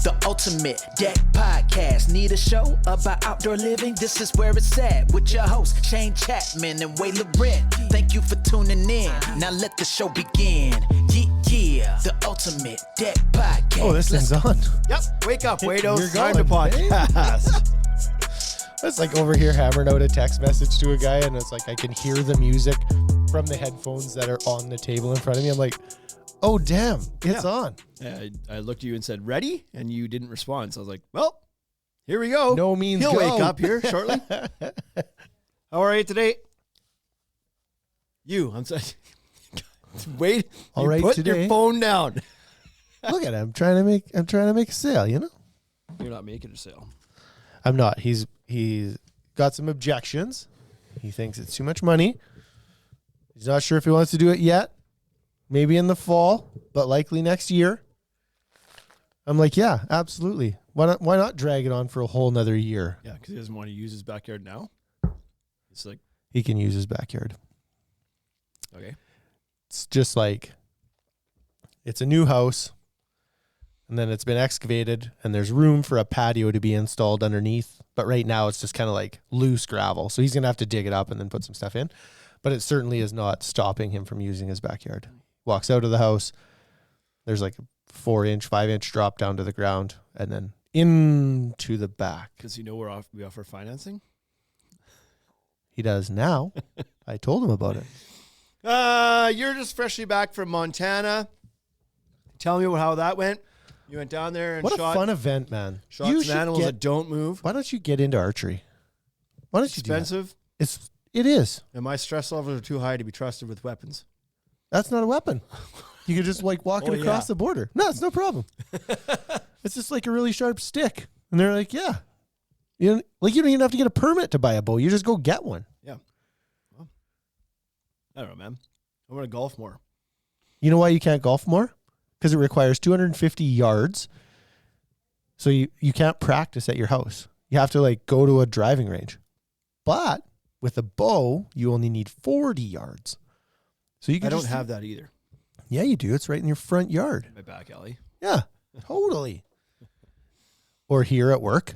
The Ultimate Deck Podcast. Need a show about outdoor living? This is where it's at. With your hosts, Shane Chapman and Way Laurent. Thank you for tuning in. Now let the show begin. Yeah. The Ultimate Deck Podcast. Oh, this thing's on. Yep. Wake up, Wado. You're Time to going, podcast. It's like over here hammering out a text message to a guy, and it's like I can hear the music from the headphones that are on the table in front of me. I'm like, oh, damn, it's on. Yeah, I looked at you and said, ready? And you didn't respond. So I was like, well, here we go. No means He'll go. wake up here shortly. How are you today? I'm sorry. Wait. All you right put today. your phone down. Look at him. I'm trying to make a sale, you know? You're not making a sale. I'm not. He's got some objections. He thinks it's too much money. He's not sure if he wants to do it yet. Maybe in the fall, but likely next year. I'm like, yeah, absolutely. Why not drag it on for a whole nother year? Yeah, because he doesn't want to use his backyard now. It's like, He can use his backyard. okay. It's just like, it's a new house, and then it's been excavated, and there's room for a patio to be installed underneath. But right now, it's just kind of like loose gravel. So he's going to have to dig it up and then put some stuff in. But it certainly is not stopping him from using his backyard. Walks out of the house. There's like a 4-inch, 5-inch drop down to the ground, and then into the back. Because we offer financing. He does now. I told him about it. You're just freshly back from Montana. Tell me how that went. You went down there and What shot a fun event, man. some animals that don't move. Why don't you get into archery? Why don't you do that? Expensive. It is. And my stress levels are too high to be trusted with weapons. That's not a weapon. You could just like walk it Oh, across yeah. the border. No, it's no problem. It's just like a really sharp stick. And they're like, yeah. You don't even have to get a permit to buy a bow. You just go get one. Yeah. Well, I don't know, man. I want to golf more. You know why you can't golf more? Because it requires 250 yards. So you can't practice at your house. You have to like go to a driving range. But with a bow, you only need 40 yards. So you can I don't have that either. Yeah, you do. It's right in your front yard. My back alley. Yeah, totally. Or here at work,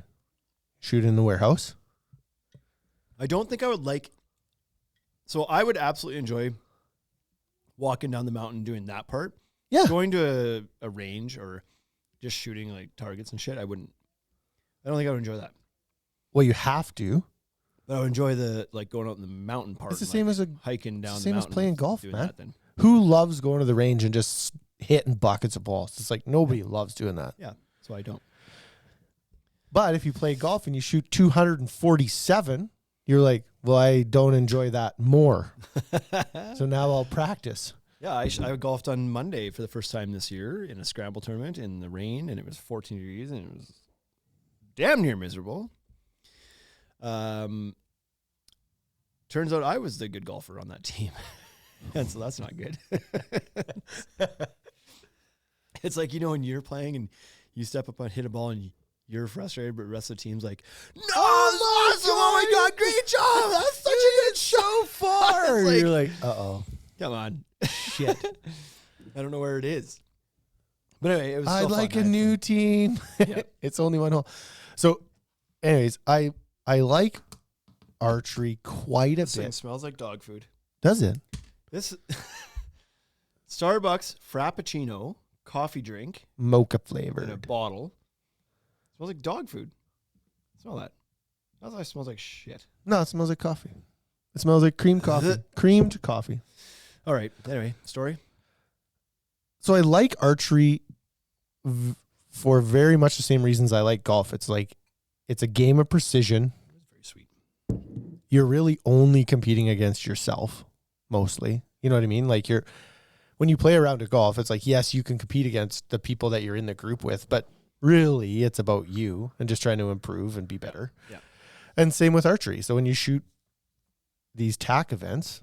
shoot in the warehouse. I don't think I would like. So I would absolutely enjoy walking down the mountain doing that part. Yeah. Going to a range or just shooting like targets and shit, I wouldn't. I don't think I would enjoy that. Well, you have to. But I would enjoy the like going out in the mountain part. It's the and, same like, as a hiking down. same the as mountain playing golf, doing man. That, then. Who loves going to the range and just hitting buckets of balls? It's like nobody loves doing that. Yeah, so I don't. But if you play golf and you shoot 247, you're like, well, I don't enjoy that more. So now I'll practice. Yeah, I golfed on Monday for the first time this year in a scramble tournament in the rain, and it was 14 degrees, and it was damn near miserable. Turns out I was the good golfer on that team, and so that's not good. It's like, when you're playing and you step up and hit a ball and you're frustrated, but the rest of the team's like, no, awesome! Oh my God, great job! That's such a good so far. It's like, You're like, uh-oh. come on. Shit. I don't know where it is. But anyway, it was I'd so like fun. a new team. Yeah. It's only one hole. So, anyways, I like archery quite a This thing bit. smells like dog food. Does it? This Starbucks Frappuccino coffee drink Mocha in a flavored. bottle. Smells like dog food. Smell that. That smells like shit. No, it smells like coffee. It smells like cream coffee. Creamed coffee. All right. Anyway, story. So I like archery for very much the same reasons I like golf. It's like, it's a game of precision. Very sweet. You're really only competing against yourself, mostly. You know what I mean? Like when you play around at golf, it's like, yes, you can compete against the people that you're in the group with, but really it's about you and just trying to improve and be better. Yeah. And same with archery. So when you shoot these TAC events,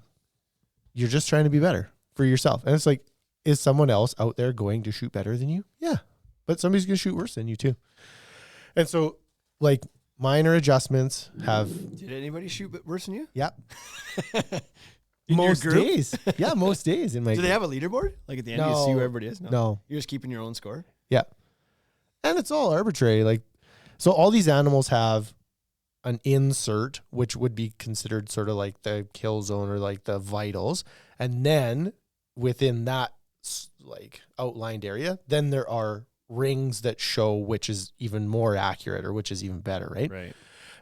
you're just trying to be better for yourself. And it's like, is someone else out there going to shoot better than you? Yeah. But somebody's going to shoot worse than you too. And so like minor adjustments have. Did anybody shoot worse than you? Yeah. In your most group? days. Yeah, most days in my Do they group. have a leaderboard? Like at the end, you see where everybody is? No. You're just keeping your own score? Yeah. And it's all arbitrary. Like, so all these animals have an insert, which would be considered sort of like the kill zone or like the vitals. And then within that like outlined area, then there are rings that show which is even more accurate or which is even better, right? Right.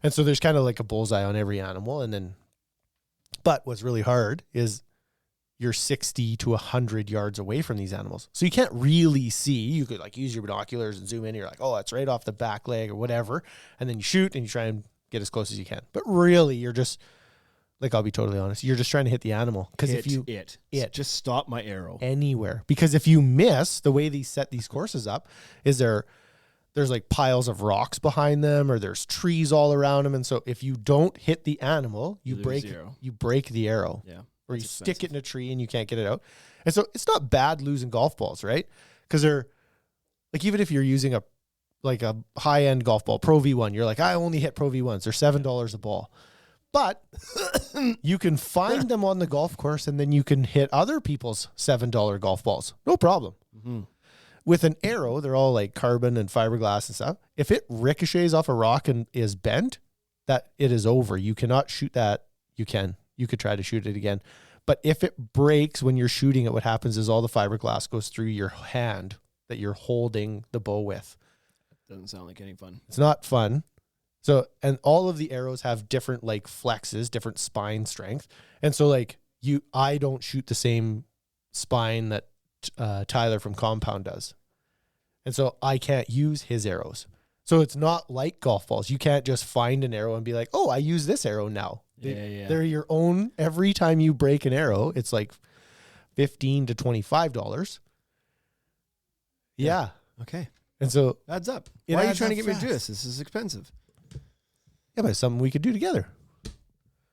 And so there's kind of like a bullseye on every animal. And then, but what's really hard is you're 60 to 100 yards away from these animals. So you can't really see. You could like use your binoculars and zoom in. And you're like, oh, it's right off the back leg or whatever. And then you shoot and you try and get as close as you can. But really, you're just, like, I'll be totally honest, you're just trying to hit the animal. Because if you just stop my arrow anywhere, because if you miss, the way they set these courses up is there's like piles of rocks behind them, or there's trees all around them, and so if you don't hit the animal, you break the arrow. Yeah, or you stick it in a tree and you can't get it out. And so it's not bad losing golf balls, right? Because they're like, even if you're using a high end golf ball, Pro V1, you're like, I only hit Pro V1s. They're $7 a ball. But you can find them on the golf course, and then you can hit other people's $7 golf balls. No problem. Mm-hmm. With an arrow, they're all like carbon and fiberglass and stuff. If it ricochets off a rock and is bent, that it is over. You cannot shoot that. You could try to shoot it again. But if it breaks when you're shooting it, what happens is all the fiberglass goes through your hand that you're holding the bow with. Doesn't sound like any fun. It's not fun. So, and all of the arrows have different like flexes, different spine strength. And so like I don't shoot the same spine that Tyler from Compound does. And so I can't use his arrows. So it's not like golf balls. You can't just find an arrow and be like, oh, I use this arrow now. They're your own. Every time you break an arrow, it's like $15 to $25. Yeah. Okay. And so adds up. Why are you trying to get me to do this? This is expensive. Yeah, but it's something we could do together.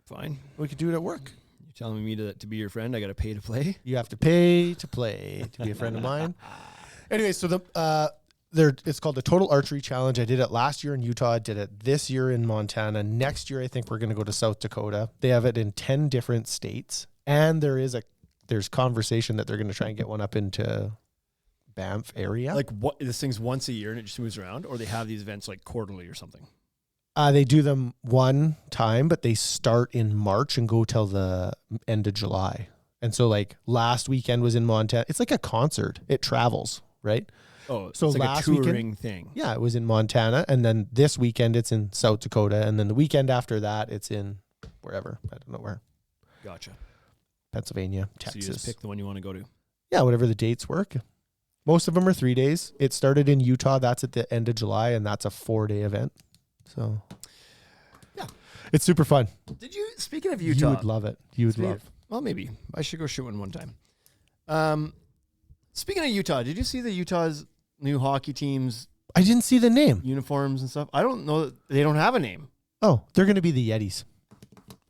Fine. We could do it at work. You're telling me to be your friend, I got to pay to play? You have to pay to play to be a friend of mine. Anyway, so it's called the Total Archery Challenge. I did it last year in Utah. I did it this year in Montana. Next year, I think we're going to go to South Dakota. They have it in 10 different states. And there's conversation that they're going to try and get one up into Banff area. Like what? This thing's once a year and it just moves around? Or they have these events like quarterly or something? They do them one time, but they start in March and go till the end of July. And so like last weekend was in Montana. It's like a concert. It travels, right? Oh, so it's like last a touring weekend, thing. Yeah, it was in Montana. And then this weekend it's in South Dakota. And then the weekend after that it's in wherever. I don't know where. Gotcha. Pennsylvania, Texas. So you just pick the one you want to go to. Yeah, whatever the dates work. Most of them are 3 days. It started in Utah. That's at the end of July, and that's a 4-day event. So, yeah, it's super fun. Did you? Speaking of Utah, you would love it. You would love. Well, maybe I should go shoot one time. Speaking of Utah, did you see the Utah's new hockey teams? I didn't see the name. Uniforms and stuff. I don't know. They don't have a name. Oh, they're going to be the Yetis.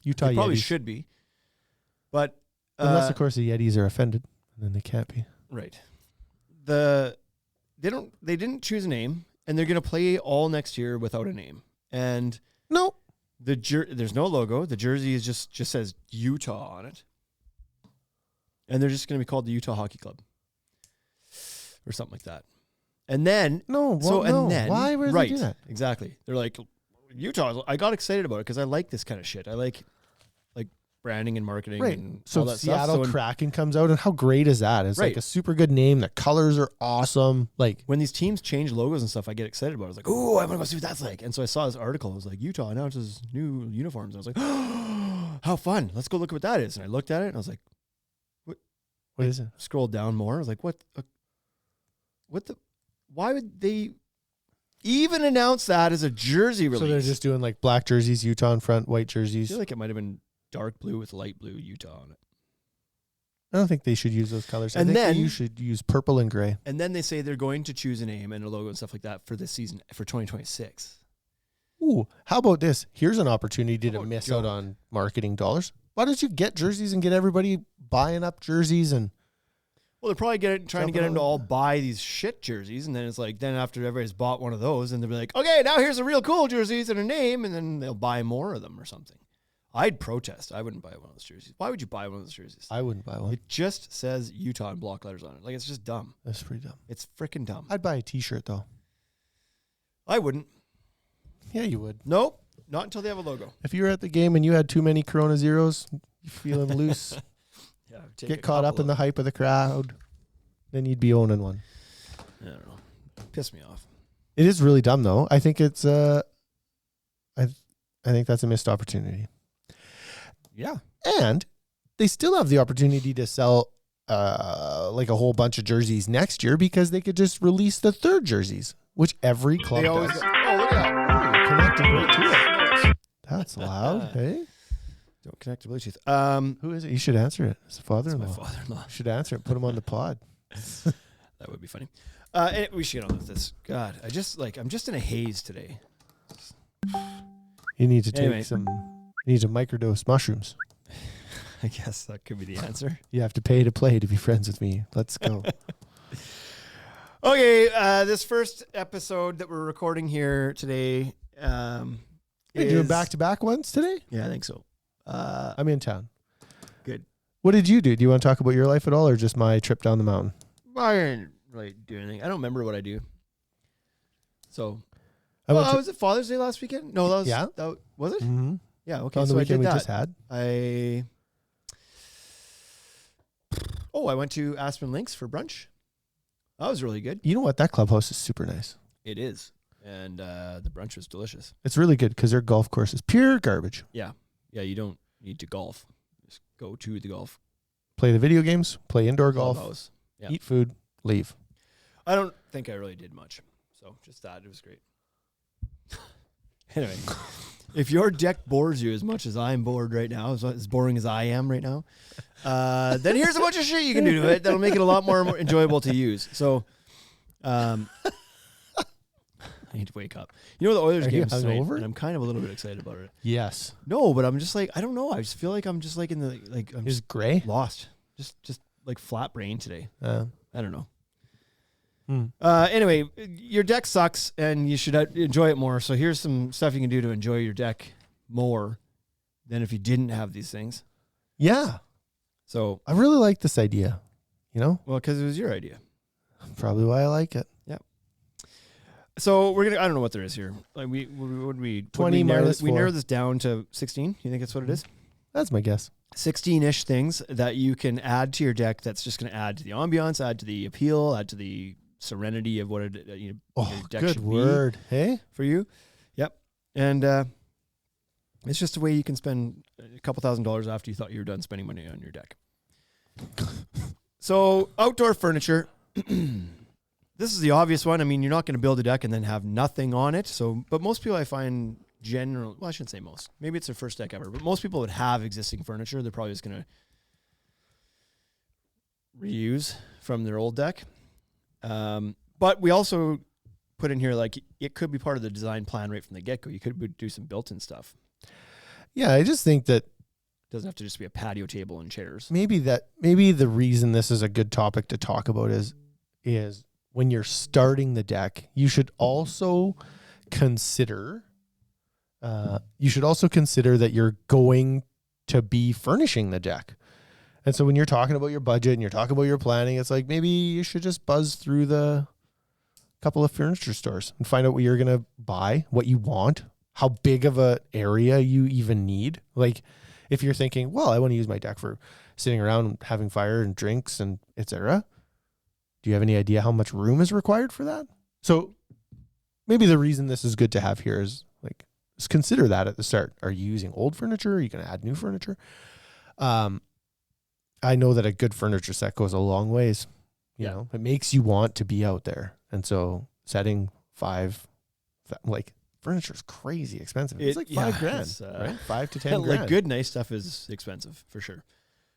Utah They probably Yetis. should be, but unless of course the Yetis are offended, then they can't be. Right. They didn't choose a name, and they're going to play all next year without a name. And no, there's no logo. The jersey is just says Utah on it, and they're just going to be called the Utah Hockey Club or something like that. And then why would they do that? Exactly. They're like Utah. I got excited about it because I like this kind of shit. I like branding and marketing, right? And so all that Seattle stuff. Kraken comes out, and how great is that? It's like a super good name. The colors are awesome. Like when these teams change logos and stuff, I get excited about it. I was like, oh, I'm gonna go see what that's like. And so I saw this article. It was like Utah announces new uniforms. And I was like, oh, how fun! Let's go look at what that is. And I looked at it, and I was like, what is it? Scrolled down more. I was like, what the? Why would they even announce that as a jersey release? So they're just doing like black jerseys, Utah in front, white jerseys. I feel like it might have been dark blue with light blue Utah on it. I don't think they should use those colors. And I think then you should use purple and gray. And then they say they're going to choose a name and a logo and stuff like that for this season, for 2026. Ooh, how about this? Here's an opportunity to miss out on marketing dollars. Why don't you get jerseys and get everybody buying up jerseys? And well, they're probably trying to get them to all buy these shit jerseys, and then it's like, then after everybody's bought one of those, and they'll be like, okay, now here's a real cool jerseys and a name, and then they'll buy more of them or something. I'd protest. I wouldn't buy one of those jerseys. Why would you buy one of those jerseys? I wouldn't buy one. It just says Utah in block letters on it. Like, it's just dumb. That's pretty dumb. It's freaking dumb. I'd buy a T-shirt though. I wouldn't. Yeah, you would. Nope. Not until they have a logo. If you were at the game and you had too many Corona Zeros, you feeling loose, Yeah. get caught up in the hype of the crowd, then you'd be owning one. I don't know. Piss me off. It is really dumb though. I think it's I think that's a missed opportunity. Yeah. And they still have the opportunity to sell like a whole bunch of jerseys next year because they could just release the third jerseys, which every club They always does. go, oh, look at that. You're connected right to it. That's loud. Hey, Don't connect to Bluetooth. who is it? You should answer it. It's a It's father-in-law. my father-in-law. You should answer it. Put him on the pod. That would be funny. We should get on with this. God, I'm just in a haze today. You need to take Anyway. some. You need to microdose mushrooms. I guess that could be the answer. You have to pay to play to be friends with me. Let's go. Okay, this first episode that we're recording here today. Hey, doing back-to-back ones today? Yeah, I think so. I'm in town. Good. What did you do? Do you want to talk about your life at all, or just my trip down the mountain? I didn't really do anything. I don't remember what I do. So, I went to- was it Father's Day last weekend? No, that was Yeah. Was it? Mhm. Yeah. Okay, On the so I weekend did we that. just had. I went to Aspen Links for brunch. That was really good. You know what? That clubhouse is super nice. It is, and the brunch was delicious. It's really good because their golf course is pure garbage. Yeah, you don't need to golf. Just go to the golf Play the video games, play indoor golf, clubhouse. Yeah. eat food, leave. I don't think I really did much. So just that. It was great. Anyway, if your deck bores you as much as I'm bored right now, as boring as I am right now, then here's a bunch of shit you can do to it that'll make it a lot more enjoyable to use. So, I need to wake up. You know the Oilers Are you game is tonight, hungover? and I'm kind of a little bit excited about it. Yes. No, but I'm just like I don't know. I just feel like I'm just like in the I'm Is just gray? lost. Just like flat brain today. I don't know. Hmm. Anyway, your deck sucks and you should enjoy it more. So here's some stuff you can do to enjoy your deck more than if you didn't have these things. Yeah. So, I really like this idea. You know, well, because it was your idea. probably why I like it. So we're gonna. I don't know what there is here. Like we 20 minus we 4. narrow this down to 16. You think that's what it is? That's my guess. 16-ish things that you can add to your deck. That's just going to add to the ambiance, add to the appeal, add to the serenity of what your deck good should word. Hey, be for you. Yep. And it's just a way you can spend a couple $1,000s after you thought you were done spending money on your deck. So outdoor furniture. This is the obvious one. I mean, you're not going to build a deck and then have nothing on it. So, but most people I find well, I shouldn't say most. Maybe it's their first deck ever, but most people would have existing furniture. They're probably just going to reuse from their old deck. But we also put in here, like, it could be part of the design plan right from the get-go. You could do some built-in stuff. yeah, I just think that It doesn't have to just be a patio table and chairs. maybe the reason this is a good topic to talk about is when you're starting the deck, you should also consider that you're going to be furnishing the deck. And so when you're talking about your budget and you're talking about your planning, it's like maybe you should just buzz through the couple of furniture stores and find out what you're going to buy, what you want, how big of an area you even need. Like if you're thinking, well, I want to use my deck for sitting around having fire and drinks and etc. Do you have any idea how much room is required for that? So maybe the reason this is good to have here is like, just consider that at the start. Are you using old furniture? Are you going to add new furniture? I know that a good furniture set goes a long ways. You know, it makes you want to be out there. And so setting furniture is crazy expensive. It's like $5,000, right? 5 to 10 grand. Like good, nice stuff is expensive for sure.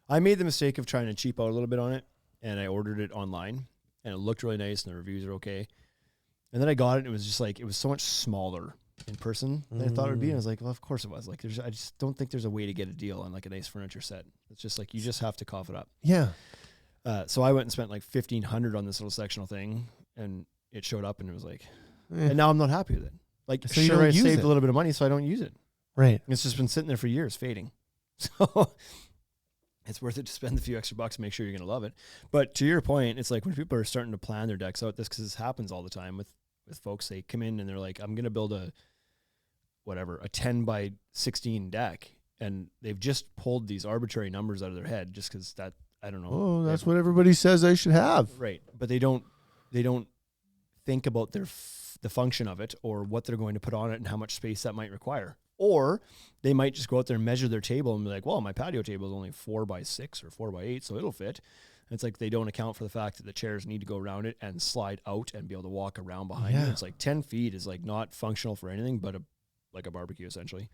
I made the mistake of trying to cheap out a little bit on it, and I ordered it online, and it looked really nice, and the reviews are okay. And then I got it, and it was just like, it was so much smaller in person than I thought it would be. And I was like, well, of course it was. Like, I just don't think there's a way to get a deal on like a nice furniture set. It's just like, you just have to cough it up. Yeah. So I went and spent like $1,500 on this little sectional thing, and it showed up, and it was like, Eh. and now I'm not happy with it. Like, So you sure, don't I use saved it. a little bit of money, so I don't use it. Right. It's just been sitting there for years, fading. So it's worth it to spend a few extra bucks and make sure you're going to love it. But to your point, it's like when people are starting to plan their decks out, because this happens all the time with with folks. They come in and they're like, I'm going to build a 10 by 16 deck. And they've just pulled these arbitrary numbers out of their head just because that, I don't know. Oh, that's what everybody says I should have. Right. But they don't think about the function of it or what they're going to put on it and how much space that might require. Or they might just go out there and measure their table and be like, well, my patio table is only 4 by 6 or 4 by 8, so it'll fit. And it's like they don't account for the fact that the chairs need to go around it and slide out and be able to walk around behind it. It's like 10 feet is like not functional for anything but like a barbecue essentially.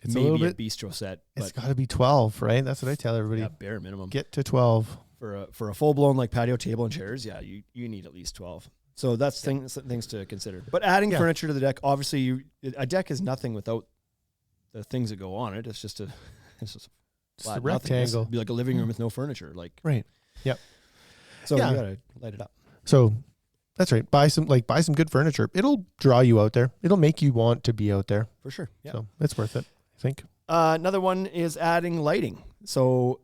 It's maybe a bistro set. It's got to be 12, right? That's what I tell everybody. Yeah, bare minimum. Get to 12. For a full blown like patio table and chairs, yeah, you need at least 12. So that's things to consider. But adding furniture to the deck, obviously, a deck is nothing without the things that go on it. It's just a flat rectangle. It'd be like a living room with no furniture, like right. Yep. So you gotta light it up. So that's right. Buy some good furniture. It'll draw you out there. It'll make you want to be out there For sure. Yeah. So it's worth it, I think. Another one is adding lighting. So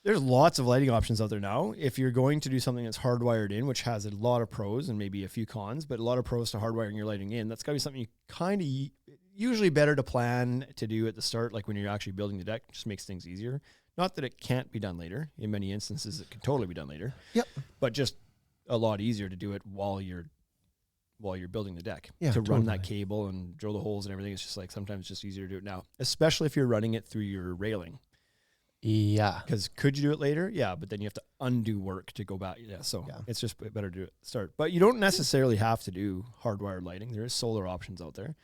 there's lots of lighting options out there now. If you're going to do something that's hardwired in, which has a lot of pros and maybe a few cons, but a lot of pros to hardwiring your lighting in, that's got to be something you kind of usually better to plan to do at the start, like when you're actually building the deck. It just makes things easier. Not that it can't be done later. In many instances, it can totally be done later. Yep. But just a lot easier to do it while you're building the deck. Yeah, to run that totally. cable and drill the holes and everything. It's just like sometimes it's just easier to do it now, especially if you're running it through your railing. Yeah. Because could you do it later? Yeah, but then you have to undo work to go back. Yeah, so it's just better to do it start. But you don't necessarily have to do hardwired lighting. There is solar options out there.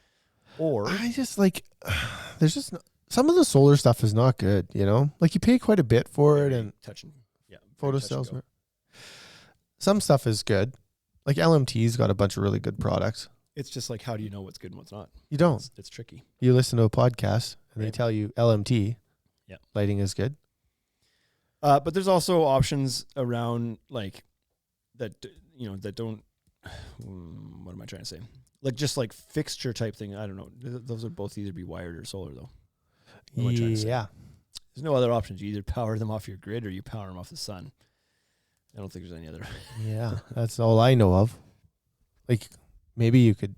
Or I just like, there's just some of the solar stuff is not good, you know? Like you pay quite a bit for it and photo cells. Some stuff is good. Like LMT's got a bunch of really good products. It's just like, how do you know what's good and what's not? You don't. It's tricky. You listen to a podcast and they tell you LMT lighting is good. But there's also options around like that, that don't, what am I trying to say? Like just like fixture type thing. I don't know. Those would both either be wired or solar though. What am I trying to say? Yeah. There's no other options. You either power them off your grid or you power them off the sun. I don't think there's any other. Yeah. That's all I know of. Like maybe you could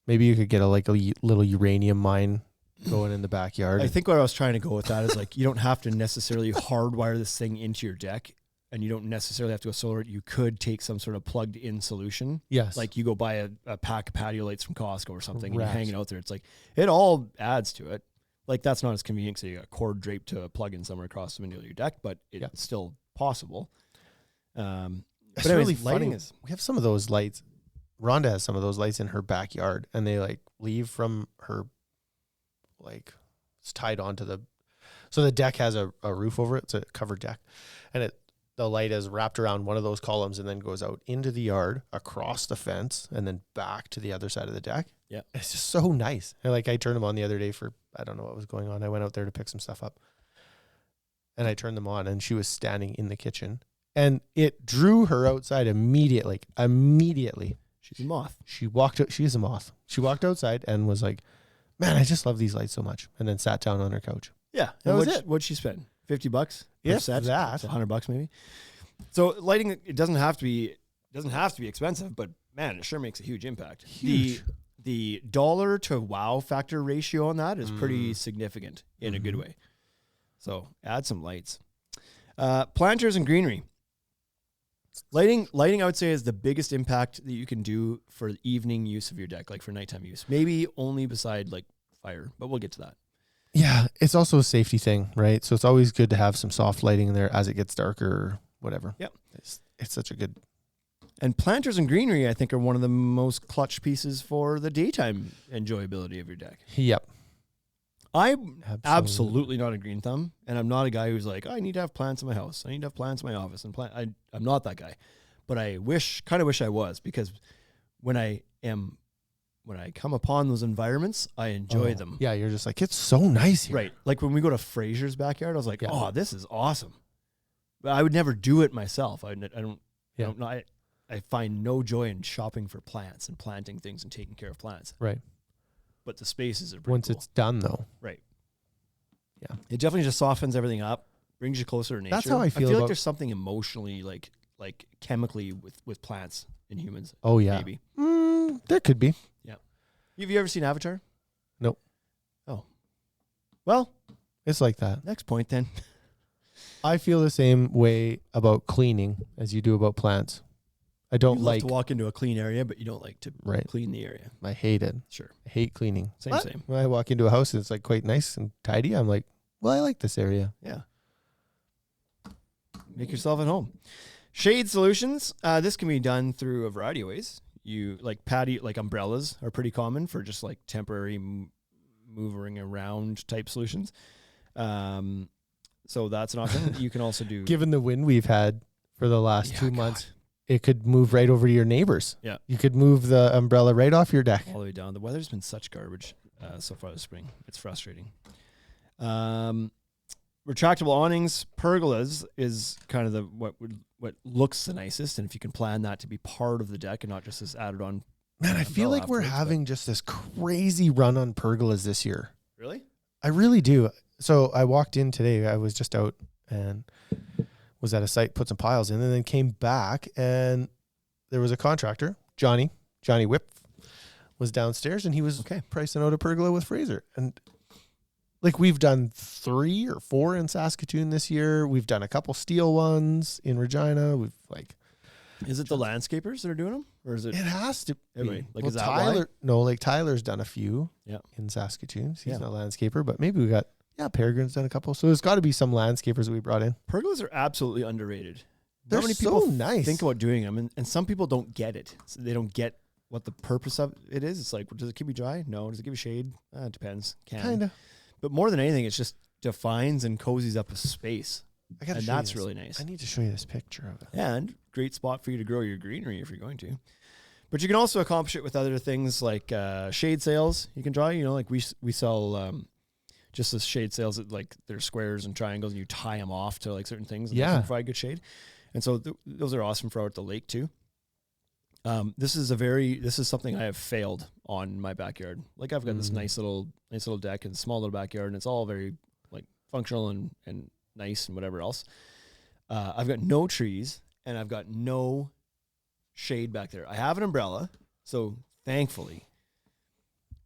get a little uranium mine going in the backyard. I think what I was trying to go with that is like, you don't have to necessarily hardwire this thing into your deck and you don't necessarily have to go solar. You could take some sort of plugged in solution. Yes. Like you go buy a pack of patio lights from Costco or something and you Correct. hang it out there. It's like, it all adds to it. Like that's not as convenient because you got a cord draped to a plug in somewhere across the window of your deck, but it's still possible. It's But anyways, really lighting funny. is We have some of those lights. Rhonda has some of those lights in her backyard, and they like leave from her, like it's tied onto the. So the deck has a roof over it. It's a covered deck, and the light is wrapped around one of those columns and then goes out into the yard, across the fence, and then back to the other side of the deck. Yeah, it's just so nice. And like I turned them on the other day for I don't know what was going on. I went out there to pick some stuff up, and I turned them on, and she was standing in the kitchen. And it drew her outside immediately. She's a moth. She walked out. She is a moth. She walked outside and was like, man, I just love these lights so much. And then sat down on her couch. Yeah. That was it. What'd she spend? $50? Yeah, set? that. It's $100 maybe. So lighting, it doesn't have to be expensive, but man, it sure makes a huge impact. Huge. The dollar to wow factor ratio on that is pretty significant in a good way. So add some lights. Planters and greenery. Lighting, I would say, is the biggest impact that you can do for evening use of your deck, like for nighttime use. Maybe only beside like fire, but we'll get to that. Yeah, it's also a safety thing, right? So it's always good to have some soft lighting in there as it gets darker or whatever. Yep. It's such a good... And planters and greenery, I think, are one of the most clutch pieces for the daytime enjoyability of your deck. Yep. I'm absolutely not a green thumb, and I'm not a guy who's like, I need to have plants in my house. I need to have plants in my office. And I'm not that guy. But I kind of wish I was, because when I come upon those environments, I enjoy them. Yeah, you're just like, it's so nice here. Right. Like when we go to Fraser's backyard, I was like, oh, this is awesome. But I would never do it myself. I find no joy in shopping for plants and planting things and taking care of plants. Right. But the spaces are pretty Once cool. it's done, though. Right. Yeah. It definitely just softens everything up, brings you closer to nature. That's how I feel like about- there's something emotionally, like chemically with plants in humans. Oh, yeah. Maybe. There could be. Have you ever seen Avatar? Nope. Oh. Well, It's like that. next point then. I feel the same way about cleaning as you do about plants. I don't You love like. to walk into a clean area, but you don't like to Right. clean the area. I hate it. Sure. I hate cleaning. Same. When I walk into a house and it's like quite nice and tidy, I'm like, well, I like this area. Yeah. Make yourself at home. Shade solutions. This can be done through a variety of ways. You like umbrellas are pretty common for just like temporary moving around type solutions. So that's an option. You can also do. Given the wind we've had for the last Yeah, 2 God. months, it could move right over to your neighbors. Yeah. You could move the umbrella right off your deck. all the way down. The weather's been such garbage so far this spring. It's frustrating. Retractable awnings, pergolas is kind of what looks the nicest, and if you can plan that to be part of the deck and not just this added on. Man, I feel umbrella like we're afterwards, but- having just this crazy run on pergolas this year. Really? I really do. So I walked in today. I was just out and was at a site, put some piles in, and then came back, and there was a contractor, Johnny Whip, was downstairs, and he was pricing out a pergola with Fraser. And like we've done 3 or 4 in Saskatoon this year. We've done a couple steel ones in Regina. We've like. Is it the landscapers that are doing them, or is it? It has to be. Everybody. Like, Well, is that Tyler? No, like Tyler's done a few. Yeah. In Saskatoon, he's Yeah. not a landscaper, but maybe we got Peregrine's done a couple. So there's got to be some landscapers that we brought in. Pergolas are absolutely underrated. They're Not many so people nice. think about doing them, and some people don't get it. So they don't get what the purpose of it is. It's like, does it keep you dry? No. Does it give you shade? It depends. Kind of. But more than anything, it's just defines and cozies up a space. I got And that's really nice. I need to show you this picture of it. And great spot for you to grow your greenery if you're going to. But you can also accomplish it with other things like shade sails. You can draw, like we sell just the shade sails that like they're squares and triangles, and you tie them off to like certain things and they Yeah. can provide good shade. And so those are awesome for out at the lake too. This is something I have failed on in my backyard. Like I've got this nice little deck and small little backyard, and it's all very like functional and nice and whatever else. I've got no trees and I've got no shade back there. I have an umbrella, so thankfully,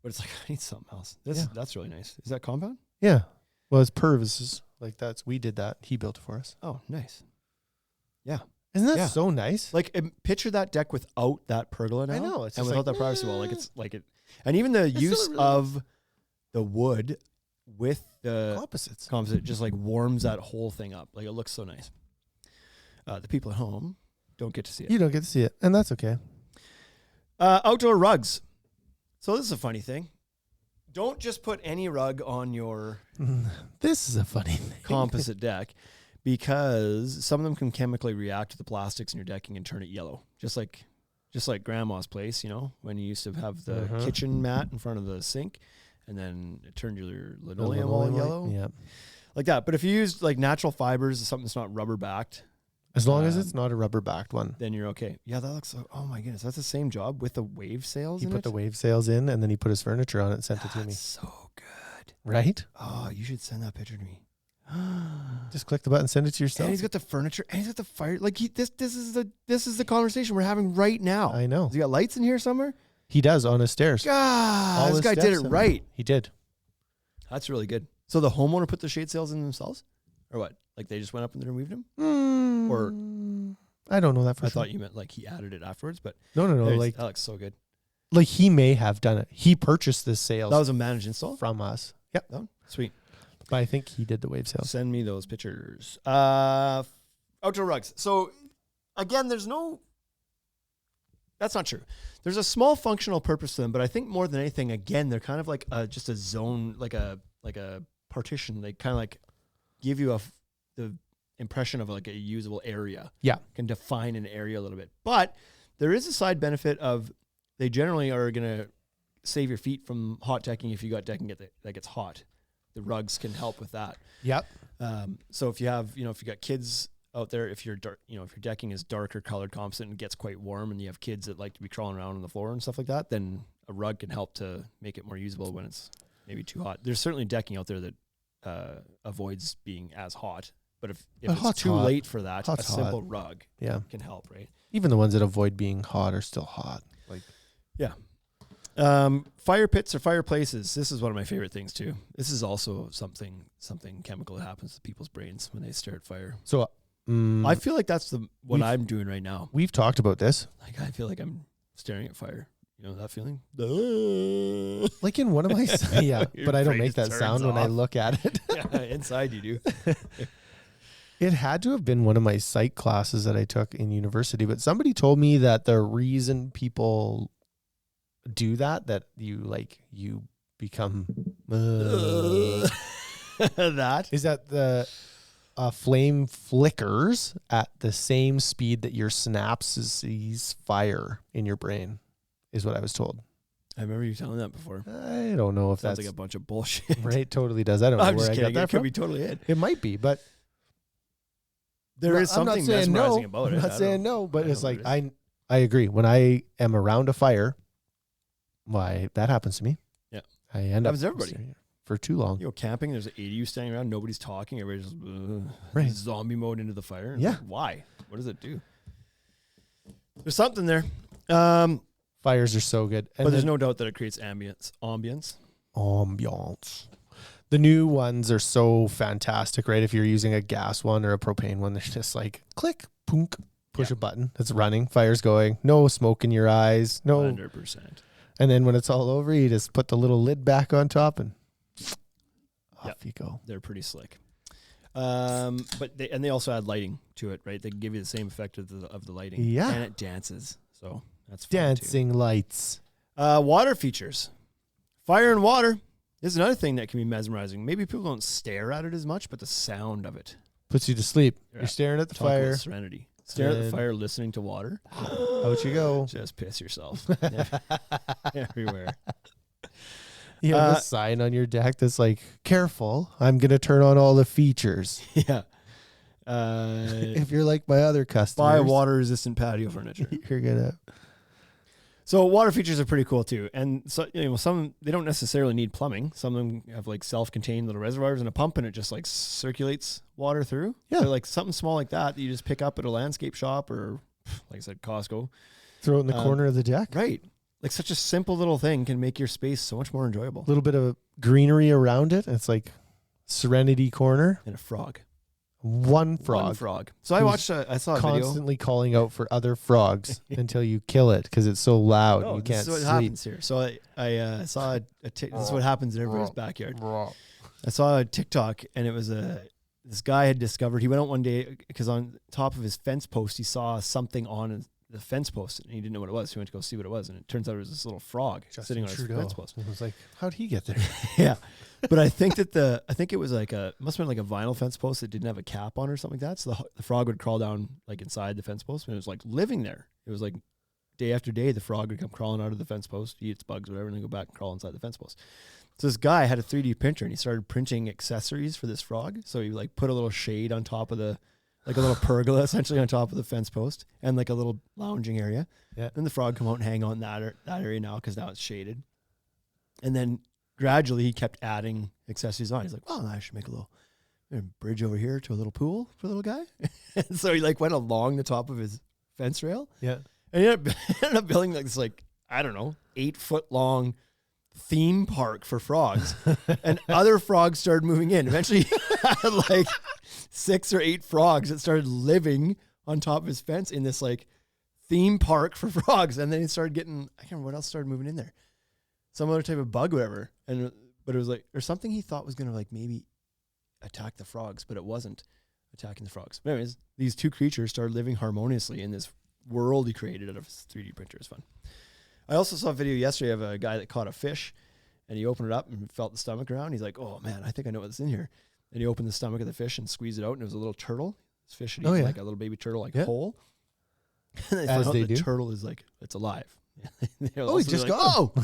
but it's like I need something else. That's really nice. Is that compound? Yeah. Well, it's Purvis. Like we did that. He built it for us. Oh, nice. Yeah. Isn't that Yeah. so nice? Like picture that deck without that pergola now. I know, it's and just without like, that privacy wall. Like it's like it, and even the use really of the wood with the Opposites. composite just like warms that whole thing up. Like it looks so nice. The people at home don't get to see it. You don't get to see it, and that's okay. Outdoor rugs. So this is a funny thing. Don't just put any rug on your This is a funny thing. composite deck, because some of them can chemically react to the plastics in your decking and turn it yellow. Just like grandma's place, when you used to have the kitchen mat in front of the sink and then it turned your linoleum all yellow. Yeah. Like that. But if you use like natural fibers, something that's not rubber backed, As long as it's not a rubber backed one. then you're okay. Yeah, that looks oh my goodness. That's the same job with the wave sails He in put it. the wave sails in, and then he put his furniture on it and sent it to me. That's so good. Right? Oh, you should send that picture to me. Just click the button, send it to yourself. And he's got the furniture, and he's got the fire. Like this is the conversation we're having right now. I know. Has he got lights in here somewhere? He does on his stairs. God, All this his guy did steps it and- right. He did. That's really good. So the homeowner put the shade sails in themselves, or what? Like they just went up and they removed them? Or I don't know that for I sure. thought you meant like he added it afterwards, but No. there's- Like that looks so good. he may have done it. He purchased this sails That was a managed install. from us. Yep. Oh, sweet. But I think he did the wave sails. Send me those pictures. Outdoor rugs. So again, that's not true. There's a small functional purpose to them, but I think more than anything, again, they're kind of like just a zone, like a partition. They kind of like give you the impression of like a usable area. Yeah. Can define an area a little bit. But there is a side benefit of they generally are going to save your feet from hot decking if you got decking that gets hot. The rugs can help with that. Yep. So if you have, if you got kids out there, if your decking is darker colored composite and gets quite warm, and you have kids that like to be crawling around on the floor and stuff like that, then a rug can help to make it more usable when it's maybe too hot. There's certainly decking out there that avoids being as hot, but if it's hot's too hot. late for that, Hot's a hot. simple rug Yeah. can help, right? Even the ones that avoid being hot are still hot. Like Yeah. Fire pits or fireplaces. This is one of my favorite things too. This is also something chemical that happens to people's brains when they stare at fire. So I feel like that's what I'm doing right now. we've talked about this. Like I feel like I'm staring at fire. You know that feeling? Like in one of my yeah, Your but I don't brain make that turns sound when I off. look at it. Yeah, inside you do. It had to have been one of my psych classes that I took in university, but somebody told me that the reason people do that you become That is that the flame flickers at the same speed that your synapses fire in your brain, is what I was told. I remember you telling that before. I don't know if Sounds that's like a bunch of bullshit. right. Totally does. I don't know I'm where just I kidding. got that It could from. be totally it. It might be, but There is I'm not something saying mesmerizing no. about it. I'm I not don't saying know. no, but I it's know like what it I agree. When I am around a fire, why that happens to me. Yeah. I end up Happens to everybody. staring for too long. You go camping, there's 80 of you standing around, nobody's talking, everybody's just Right. zombie mode into the fire. It's Yeah. like, why? What does it do? There's something there. Fires are so good. And But there's then no doubt that it creates ambience. ambiance. The new ones are so fantastic, right? If you're using a gas one or a propane one, they're just like click, punk, push Yeah. a button. It's running, fire's going, no smoke in your eyes, no. 100%. And then when it's all over, you just put the little lid back on top and off Yep. you go. They're pretty slick. But they also add lighting to it, right? They give you the same effect of the lighting. Yeah. And it dances. So that's fun Dancing lights. too. Water features. Fire and water is another thing that can be mesmerizing. Maybe people don't stare at it as much, but the sound of it. Puts you to sleep. Yeah. You're staring at the Talk about fire. serenity. Stare at the And- fire, listening to water. Out you go. Just piss yourself everywhere. You have a sign on your deck that's like, careful, I'm going to turn on all the features. Yeah. If you're like my other customers, Buy water-resistant patio furniture. you're going to. So water features are pretty cool too, and so some they don't necessarily need plumbing. Some of them have like self-contained little reservoirs and a pump, and it just like circulates water through. Yeah. So like something small like that you just pick up at a landscape shop or, like I said, Costco. Throw it in the corner of the deck. Right. Like such a simple little thing can make your space so much more enjoyable. A little bit of greenery around it. It's like Serenity Corner. And a frog. One frog. One frog. So I Who's watched. I saw a video. Constantly calling out for other frogs until you kill it because it's so loud Oh, you this can't is what sleep. happens here. So I saw this is what happens in everybody's backyard. I saw a TikTok and it was this guy had discovered, he went out one day because on top of his fence post, he saw something on the fence post and he didn't know what it was. So he went to go see what it was. And it turns out it was this little frog sitting on his fence post. I was like, how'd he get there? Yeah. But I think that it was like must have been like a vinyl fence post that didn't have a cap on or something like that. So the frog would crawl down like inside the fence post and it was like living there. It was like day after day, the frog would come crawling out of the fence post, eat its bugs, whatever, and then go back and crawl inside the fence post. So this guy had a 3D printer and he started printing accessories for this frog. So he like put a little shade on top of like a little pergola essentially on top of the fence post and like a little lounging area. Yeah. Then the frog come out and hang on that area now because now it's shaded. And then gradually he kept adding accessories on. He's like, well, I should make a bridge over here to a little pool for the little guy. And so he like went along the top of his fence rail. Yeah. And he ended up building like this, like, I don't know, 8-foot long theme park for frogs. And other frogs started moving in. Eventually he had like 6 or 8 frogs that started living on top of his fence in this like theme park for frogs. And then he started getting, I can't remember what else started moving in there. Some other type of bug, whatever. But it was like, or something he thought was going to like maybe attack the frogs, but it wasn't attacking the frogs. But anyways, these two creatures started living harmoniously in this world he created out of his 3D printer. It's fun. I also saw a video yesterday of a guy that caught a fish and he opened it up and felt the stomach around. He's like, oh man, I think I know what's in here. And he opened the stomach of the fish and squeezed it out and it was a little turtle. This fish had eaten like a little baby turtle, like whole. And they found out the turtle is like, it's alive. Oh, he just got oh,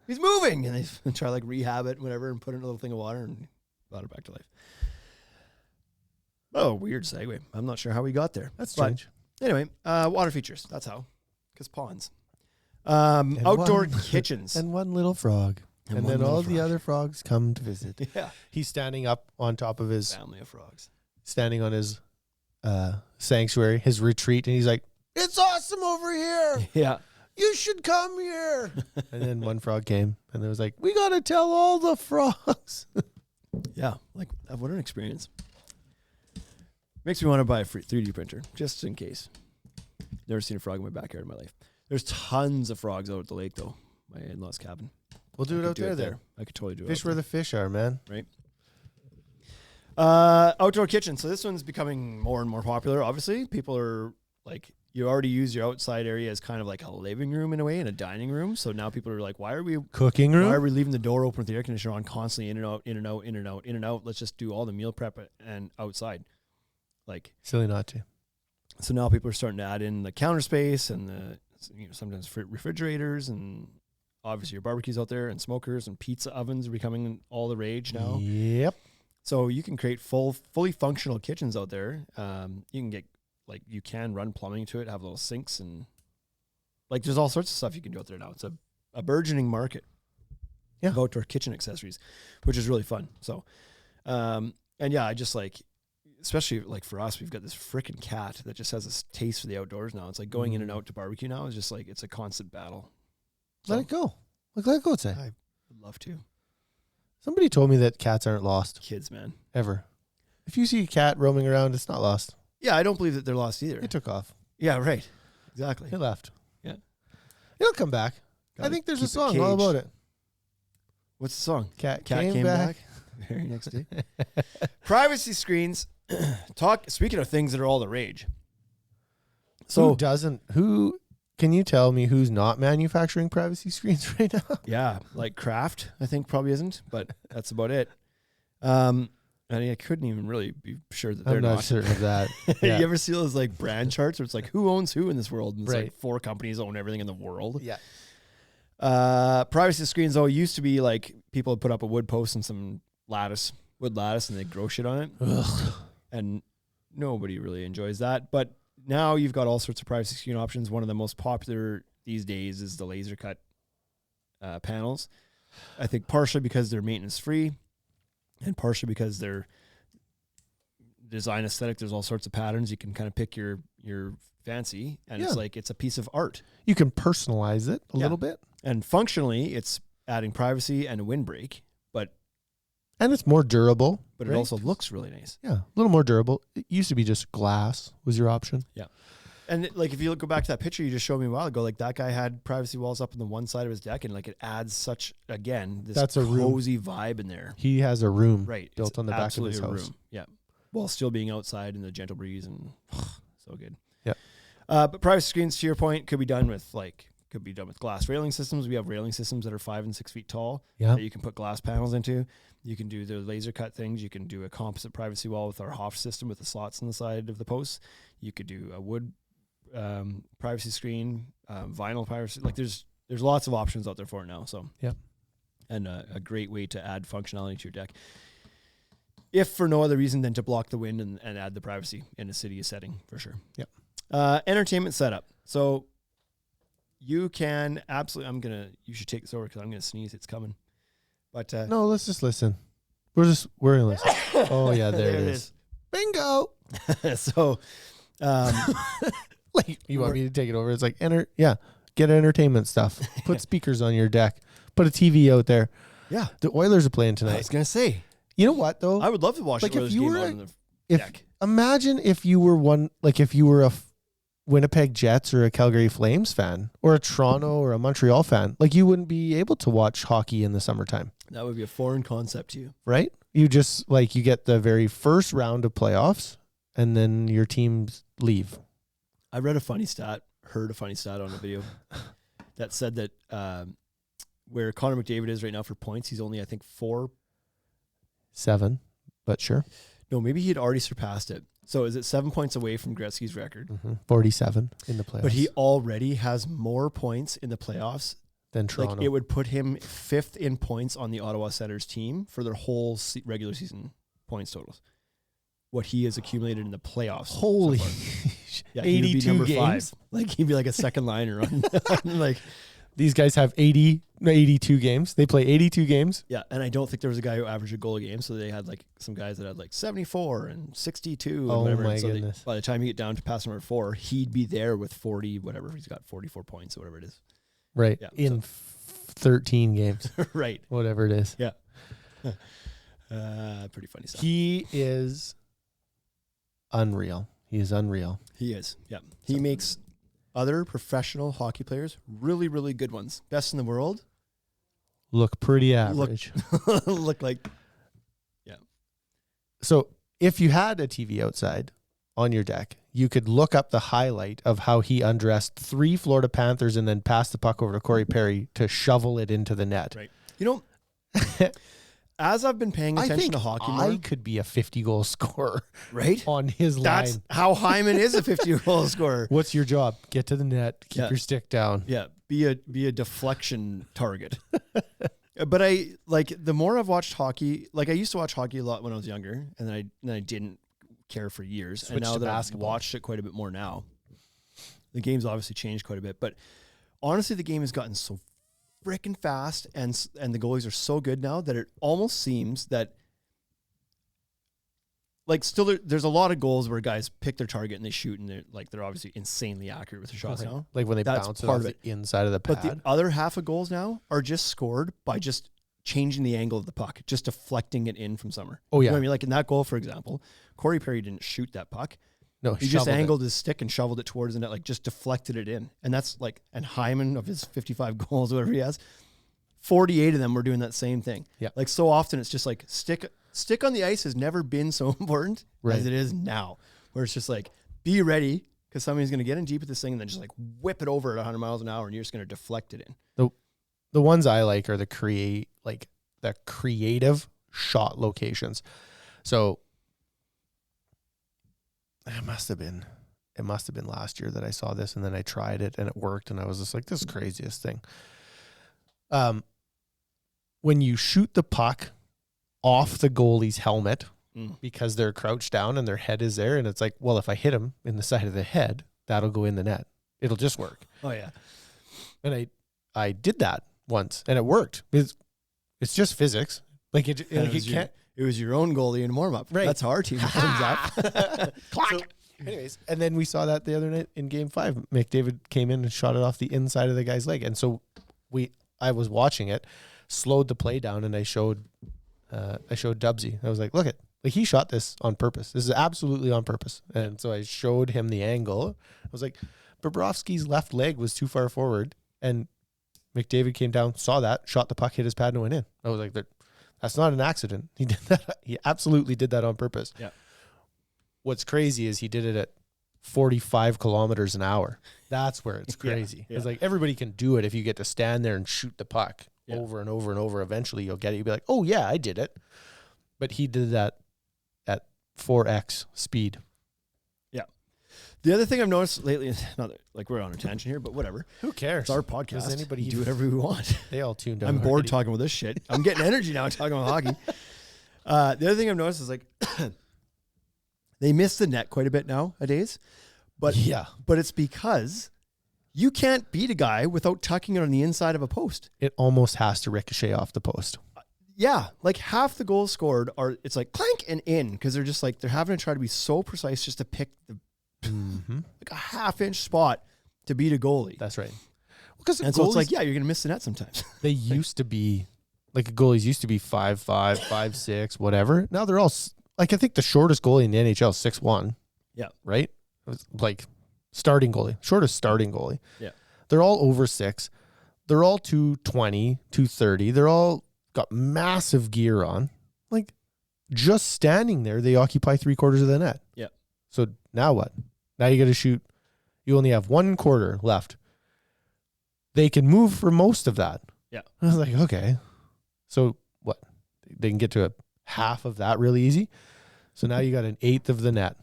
he's moving. And they try to like rehab it, whatever, and put it in a little thing of water and brought it back to life. Oh, weird segue. I'm not sure how we got there. That's strange. Anyway, water features. That's how. Because ponds. Outdoor kitchens. And one little frog. And one then little all the frog. other frogs come to visit. Yeah. He's standing up on top of his, Family of frogs. standing on his sanctuary, his retreat, and he's like, it's awesome over here. Yeah. you should come here. And then one frog came, and it was like, we got to tell all the frogs. Yeah, like what an experience. Makes me want to buy a 3D printer, just in case. Never seen a frog in my backyard in my life. There's tons of frogs out at the lake, though. My in-laws' cabin. We'll do it out there. I could totally do it. Fish where the fish are, man. Right. Outdoor kitchen. So this one's becoming more and more popular. Obviously, people are like, you already use your outside area as kind of like a living room in a way and a dining room. So now people are like, why are we Cooking room? Why are we leaving the door open with the air conditioner on constantly, in and out, in and out, in and out, in and out? Let's just do all the meal prep and outside. Like, silly not to. so now people are starting to add in the counter space and the sometimes refrigerators, and obviously your barbecues out there, and smokers and pizza ovens are becoming all the rage now. Yep. So you can create fully functional kitchens out there. You can get you can run plumbing to it, have little sinks, and like there's all sorts of stuff you can do out there now. It's a burgeoning market. Yeah. Of outdoor kitchen accessories, which is really fun. So, and yeah, I just like, especially like for us, we've got this freaking cat that just has this taste for the outdoors now. It's like going in and out to barbecue now is just like, it's a constant battle. Let it go. Let it go outside. I would love to. Somebody told me that cats aren't lost Kids, man. ever. If you see a cat roaming around, it's not lost. Yeah, I don't believe that they're lost either. It took off. Yeah, right. Exactly. It left. Yeah. It'll come back. Gotta I think there's a keep it song all about caged. it. What's the song? Cat Cat came back. Very next day. Privacy screens. Speaking of things that are all the rage. So Who can you tell me who's not manufacturing privacy screens right now? yeah, like Kraft, I think probably isn't, but that's about it. I couldn't even really be sure that they're I'm not certain of that. Yeah. You ever see those like brand charts where it's like who owns who in this world? And it's Right. like 4 companies own everything in the world. Yeah. Privacy screens though used to be like people would put up a wood post and some wood lattice, and they grow shit on it. Ugh. And nobody really enjoys that. But now you've got all sorts of privacy screen options. One of the most popular these days is the laser cut panels. I think partially because they're maintenance free, and partially because they're design aesthetic. There's all sorts of patterns. You can kind of pick your fancy, and Yeah. it's like it's a piece of art. You can personalize it a Yeah. little bit. And functionally, it's adding privacy and a windbreak, And it's more durable. but right? it also looks really nice. Yeah, a little more durable. It used to be just glass was your option. And like if you go back to that picture you just showed me a while ago, like that guy had privacy walls up on the one side of his deck, and like it adds such this That's a room. cozy vibe in there. He has a room Right, built it's on the back of his absolutely a house. room. Yeah, while still being outside in the gentle breeze and so good. Yeah. But privacy screens, to your point, could be done with glass railing systems. We have railing systems that are 5 and 6 feet tall Yeah. that you can put glass panels into. You can do the laser cut things. You can do a composite privacy wall with our Hoff system with the slots on the side of the posts. You could do a wood privacy screen, vinyl privacy. Like there's lots of options out there for it now. So yeah, and a great way to add functionality to your deck, if for no other reason than to block the wind and add the privacy in a city setting for sure. Yep. Entertainment setup. So you can absolutely. You should take this over because I'm gonna sneeze. It's coming. But No, let's just listen. We're gonna listen. Oh yeah, there it is. Bingo. So. Like you want me to take it over? It's like get entertainment stuff. Put speakers on your deck. Put a TV out there. Yeah. The Oilers are playing I tonight. was gonna say. You know what though? I would love to watch Like, the if Oilers you game were out on the deck. Imagine if you were a Winnipeg Jets or a Calgary Flames fan or a Toronto or a Montreal fan. Like you wouldn't be able to watch hockey in the summertime, That would be a foreign concept to you. right? You just you get the very first round of playoffs and then your teams leave. I heard a funny stat on a video that said that where Connor McDavid is right now for points, he's only, I think, 7, but sure. No, maybe he had already surpassed it. So is it 7 points away from Gretzky's record? 47 in the playoffs. But he already has more points in the playoffs. than Toronto. Like it would put him 5th in points on the Ottawa Senators team for their whole regular season points totals. What he has accumulated in the playoffs. Holy so far. Yeah, he would be 82 number games. 5. Like he'd be like a second liner on like These guys have 80 82 games. They play 82 games. Yeah, and I don't think there was a guy who averaged a goal a game. So they had like some guys that had like 74 and 62 and Oh whatever. my And so goodness. by the time you get down to pass number 4, he'd be there with 40, whatever. He's got 44 points or whatever it is. Right. Yeah, In 13 games, Right. whatever it is. Yeah. Pretty funny stuff. He is unreal. He is unreal. He is. Yeah. He makes other professional hockey players really, really good ones. Best in the world. Look pretty average. Look like. So if you had a TV outside on your deck, you could look up the highlight of how he undressed 3 Florida Panthers and then passed the puck over to Corey Perry to shovel it into the net. Right. You know, as I've been paying I attention think to hockey I more, could be a 50-goal scorer right? on his That's line. how Hyman is a 50-goal scorer. What's your job? Get to the net, keep Yeah. your stick down. Yeah, be a deflection target. But I like the more I've watched hockey. Like I used to watch hockey a lot when I was younger, and then I didn't care for years. Switched and now to that basketball. I've watched it quite a bit more now, the game's obviously changed quite a bit. But honestly, the game has gotten so freaking fast, and the goalies are so good now that it almost seems that. Like still, there's a lot of goals where guys pick their target and they shoot, and they're obviously insanely accurate with their shots Okay. now. Like when they That's bounce it part off of the inside of the pad. But the other half of goals now are just scored by just changing the angle of the puck, just deflecting it in from somewhere. Oh, You yeah. know what I mean? Like in that goal, for example, Corey Perry didn't shoot that puck. No, He just shoveled it. angled his stick and shoveled it towards the net, like just deflected it in. And that's like, and Hyman of his 55 goals, whatever he has, 48 of them were doing that same thing. Yeah. Like so often it's just like stick on the ice has never been so important Right. as it is now, where it's just like, be ready because somebody's going to get in deep with this thing and then just like whip it over at 100 miles an hour and you're just going to deflect it in. The ones I like are the creative shot locations. So it must have been last year that I saw this, and then I tried it and it worked, and I was just like, this is the craziest thing. When you shoot the puck off the goalie's helmet because they're crouched down and their head is there, and it's like, well, if I hit him in the side of the head, that'll go in the net. It'll just work. Oh yeah. And I did that once, and it worked. It's just physics. Like it can't. It was your own goalie in warm up. Right. That's how our team warms up. So, anyways, and then we saw that the other night in Game 5. McDavid came in and shot it off the inside of the guy's leg, and so I was watching it, slowed the play down, and I showed Dubsy. I was like, look like he shot this on purpose. This is absolutely on purpose. And so I showed him the angle. I was like, Bobrovsky's left leg was too far forward, and McDavid came down, saw that, shot the puck, hit his pad, and went in. I was like, that's not an accident. He did that. He absolutely did that on purpose. Yeah. What's crazy is he did it at 45 kilometers an hour. That's where it's crazy. Yeah. It's like everybody can do it if you get to stand there and shoot the puck over and over and over. Eventually you'll get it. You'll be like, oh yeah, I did it. But he did that at 4x speed. Yeah. The other thing I've noticed lately is not that, like we're on a tangent here, but whatever. Who cares? It's our podcast. Does anybody We do whatever we want. They all tuned out. I'm bored already. talking about this shit. I'm getting energy now talking about hockey. The other thing I've noticed is like they miss the net quite a bit nowadays. But but it's because you can't beat a guy without tucking it on the inside of a post. It almost has to ricochet off the post. Yeah, like half the goals scored are it's like clank and in because they're just like they're having to try to be so precise just to pick the like a half-inch spot to beat a goalie. That's right. Because And so it's like, yeah, you're gonna miss the net sometimes. they used to be like goalies used to be 5'5", 5'6", whatever. Now they're all like I think the shortest goalie in the NHL is 6'1". Yeah. Right? It was like starting goalie, shortest starting goalie. Yeah. They're all over 6. They're all 220, 230. They're all got massive gear on. Like just standing there, they occupy 3/4 of the net. Yeah. So now what? Now you got to shoot. You only have 1/4 left. They can move for most of that. Yeah. I was like, okay. So what? They can get to a half of that really easy. So now you got 1/8 of the net.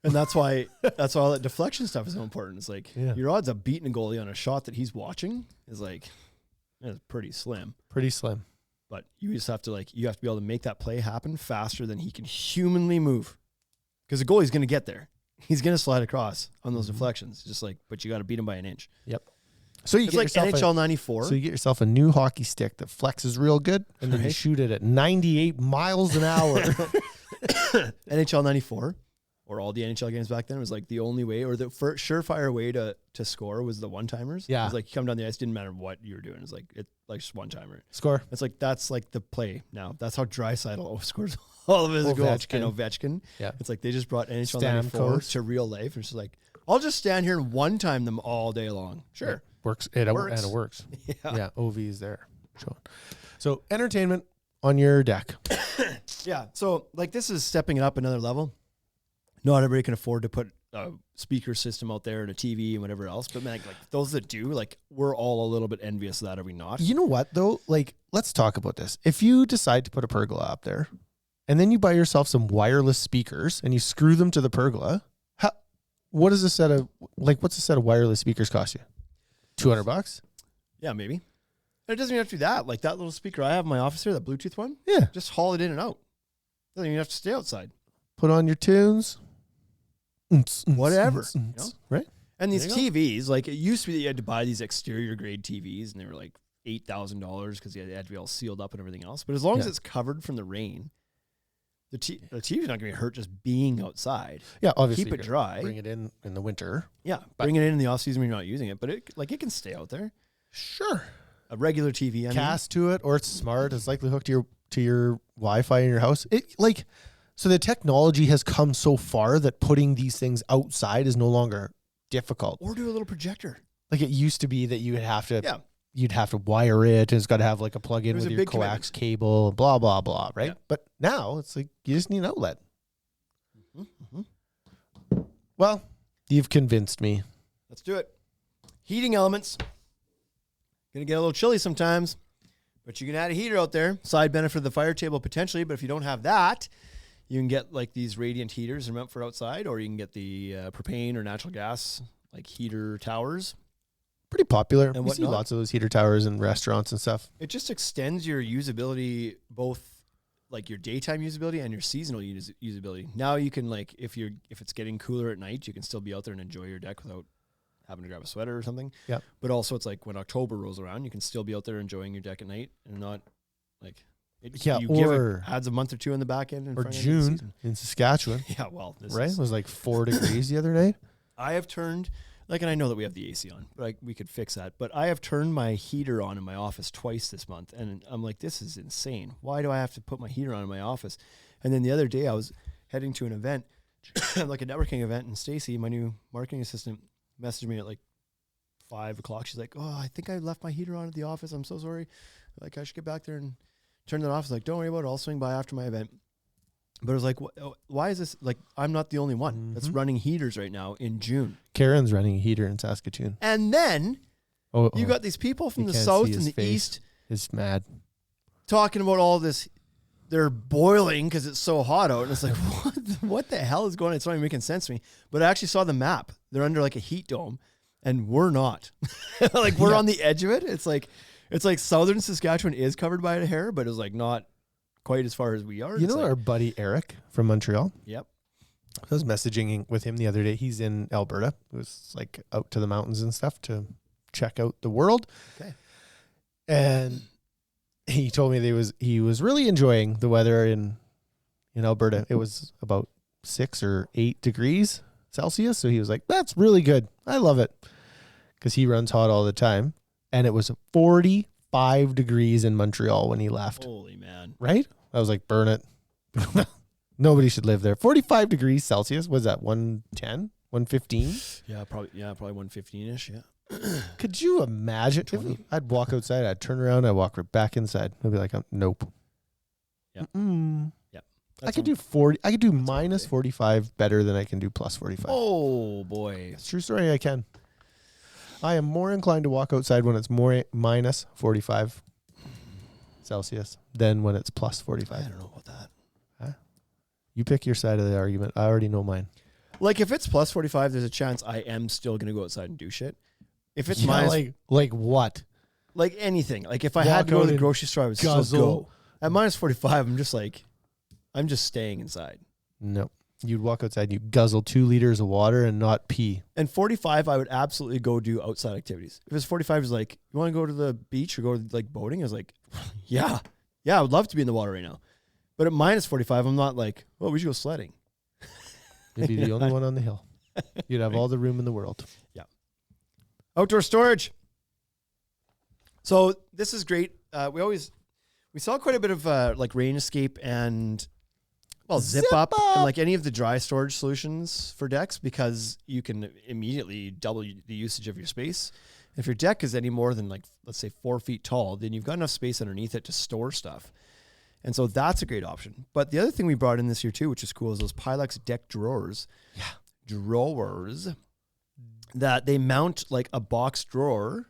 And that's why all that deflection stuff is so important. It's like your odds of beating a goalie on a shot that he's watching is pretty slim. Pretty slim. But you just have to you have to be able to make that play happen faster than he can humanly move. Because the goalie's going to get there. He's going to slide across on those deflections. Just but you got to beat him by an inch. Yep. So you It's get like yourself NHL 94. So you get yourself a new hockey stick that flexes real good, and then you Right. shoot it at 98 miles an hour. NHL 94, or all the NHL games back then, was like the only way, or the surefire way to score was the one-timers. Yeah. It was like you come down the ice, didn't matter what you were doing. It's like just one-timer. Score. It's like, that's like the play now. That's how Draisaitl scores all of his goals. Ovechkin. And Ovechkin. Yeah. It's like they just brought NHL Stamkos. 94 to real life. And it's just like, I'll just stand here and one-time them all day long. Sure. Works. Works. And it works. Yeah. Yeah. OV is there. So entertainment on your deck. Yeah. So like this is stepping it up another level. Not everybody can afford to put a speaker system out there and a TV and whatever else. But man, like those that do, like we're all a little bit envious of that, are we not? You know what though? Like, let's talk about this. If you decide to put a pergola up there, and then you buy yourself some wireless speakers and you screw them to the pergola, what's a set of wireless speakers cost you? $200? Yeah, maybe. And it doesn't even have to be that. Like that little speaker I have in my office here, that Bluetooth one. Yeah. Just haul it in and out. Doesn't even have to stay outside. Put on your tunes. Whatever, you know? Right? And these There you TVs, like it used to be that you had to buy these exterior grade TVs, and they were like $8,000 because they had to be all sealed up and everything else. But as long as Yeah. it's covered from the rain, the TV's not going to be hurt just being outside. Yeah, obviously. Keep it dry. Bring it in the winter. Yeah, bring it in the off season when you're not using it, but it can stay out there. Sure. A regular TV, I mean. Cast to it, or it's smart. It's likely hooked to your Wi-Fi in your house. So the technology has come so far that putting these things outside is no longer difficult. Or do a little projector. Like it used to be that you would have to. Yeah. You'd have to wire it, and it's got to have like a plug-in There's with a your big coax cable, blah blah blah, right? Yeah. But now it's like you just need an outlet. Mm-hmm. Well, you've convinced me. Let's do it. Heating elements. Gonna get a little chilly sometimes, but you can add a heater out there. Side benefit of the fire table potentially, but if you don't have that, you can get like these radiant heaters that are meant for outside, or you can get the propane or natural gas like heater towers. Pretty popular. And We see whatnot. lots of those heater towers in restaurants and stuff. It just extends your usability, both like your daytime usability and your seasonal usability. Now you can like if it's getting cooler at night, you can still be out there and enjoy your deck without having to grab a sweater or something. Yeah. But also it's like when October rolls around, you can still be out there enjoying your deck at night and not like Yeah, you give or- it adds a month or two in the back end and Or front end of the June season. in Saskatchewan, Yeah, well, this right? It is, was like 4 degrees the other night. I have turned like, and I know that we have the AC on, but we could fix that. But I have turned my heater on in my office twice this month, and I'm like, this is insane. Why do I have to put my heater on in my office? And then the other day, I was heading to an event, like a networking event, and Stacy, my new marketing assistant, messaged me at like 5 o'clock. She's like, "Oh, I think I left my heater on at the office. I'm so sorry. Like, I should get back there and turn that off." I was like, "Don't worry about it. I'll swing by after my event." But it was like, why is this? Like, I'm not the only one that's running heaters right now in June. Karen's running a heater in Saskatoon. And then you got these people from You the can't south see and his the face. east It's mad. talking about all this. They're boiling because it's so hot out. And it's like, what the hell is going on? It's not even making sense to me. But I actually saw the map. They're under like a heat dome, and we're not. Like, we're on the edge of it. It's like southern Saskatchewan is covered by a hair, but it's like not quite as far as we are. You It's know like, our buddy Eric from Montreal? yep. I was messaging with him the other day. He's in Alberta. He was like out to the mountains and stuff to check out the world. Okay. And he told me that he was really enjoying the weather in Alberta. It was about 6 or 8 degrees Celsius. So he was like, that's really good. I love it. Because he runs hot all the time. And it was 45 degrees in Montreal when he left. Holy man. Right? I was like, burn it. Nobody should live there. 45 degrees Celsius. Was that 110? 115? Yeah, probably 115-ish. Yeah. Could you imagine? If I'd walk outside, I'd turn around, I'd walk right back inside. I'd be like, nope. Yep. Mm-mm. Yep. I could do 40. I could do minus 45 better than I can do plus 45. Oh boy. It's a true story. I can. I am more inclined to walk outside when it's more minus 45 Celsius than when it's plus 45. I don't know about that. You pick your side of the argument. I already know mine. Like, if it's plus 45, there's a chance I am still going to go outside and do shit. If it's minus, like what? like anything. Like, if I Walk had to go out to the and grocery store, I would still guzzle. go. At minus 45, I'm just staying inside. No. You'd walk outside, you guzzle 2 liters of water and not pee. And 45, I would absolutely go do outside activities. If it's 45 is like, you want to go to the beach or go like boating? I was like, yeah, I would love to be in the water right now. But at minus 45, I'm not like, oh, we should go sledding. You'd be the only one on the hill. You'd have all the room in the world. Yeah. Outdoor storage. So this is great. We saw quite a bit of like rain escape and zip up and like any of the dry storage solutions for decks, because you can immediately double the usage of your space. If your deck is any more than like, let's say 4 feet tall, then you've got enough space underneath it to store stuff. And so that's a great option. But the other thing we brought in this year too, which is cool, is those Pilex deck drawers. Yeah. Drawers that they mount like a box drawer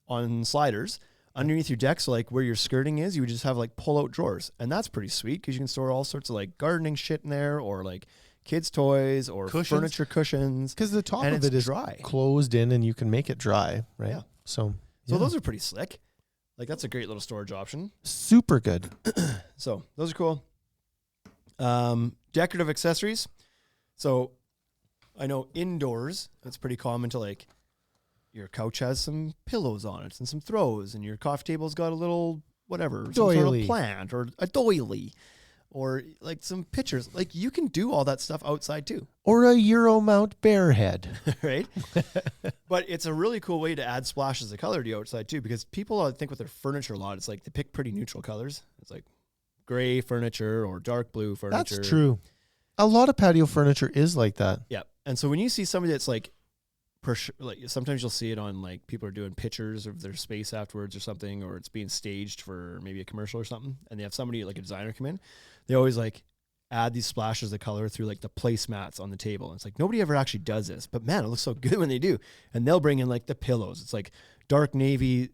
on sliders underneath your deck. So like where your skirting is, you would just have like pull out drawers. And that's pretty sweet because you can store all sorts of like gardening shit in there, or like kids' toys or furniture cushions. Because the top of it is dry, closed in, and you can make it dry, right? Yeah. So those are pretty slick. Like that's a great little storage option. Super good. So those are cool. Decorative accessories. So I know indoors, it's pretty common to like your couch has some pillows on it and some throws, and your coffee table's got a little whatever, some sort of plant or a doily, or like some pictures. Like you can do all that stuff outside too. Or a Euromount bear head. Right? But it's a really cool way to add splashes of color to your outside too, because people, I think with their furniture a lot, it's like they pick pretty neutral colors. It's like gray furniture or dark blue furniture. That's true. A lot of patio furniture is like that. Yeah. And so when you see somebody that's like sometimes you'll see it on like people are doing pictures of their space afterwards or something, or it's being staged for maybe a commercial or something, and they have somebody like a designer come in. They always like add these splashes of color through like the placemats on the table. And it's like nobody ever actually does this, but man, it looks so good when they do. And they'll bring in like the pillows. It's like dark navy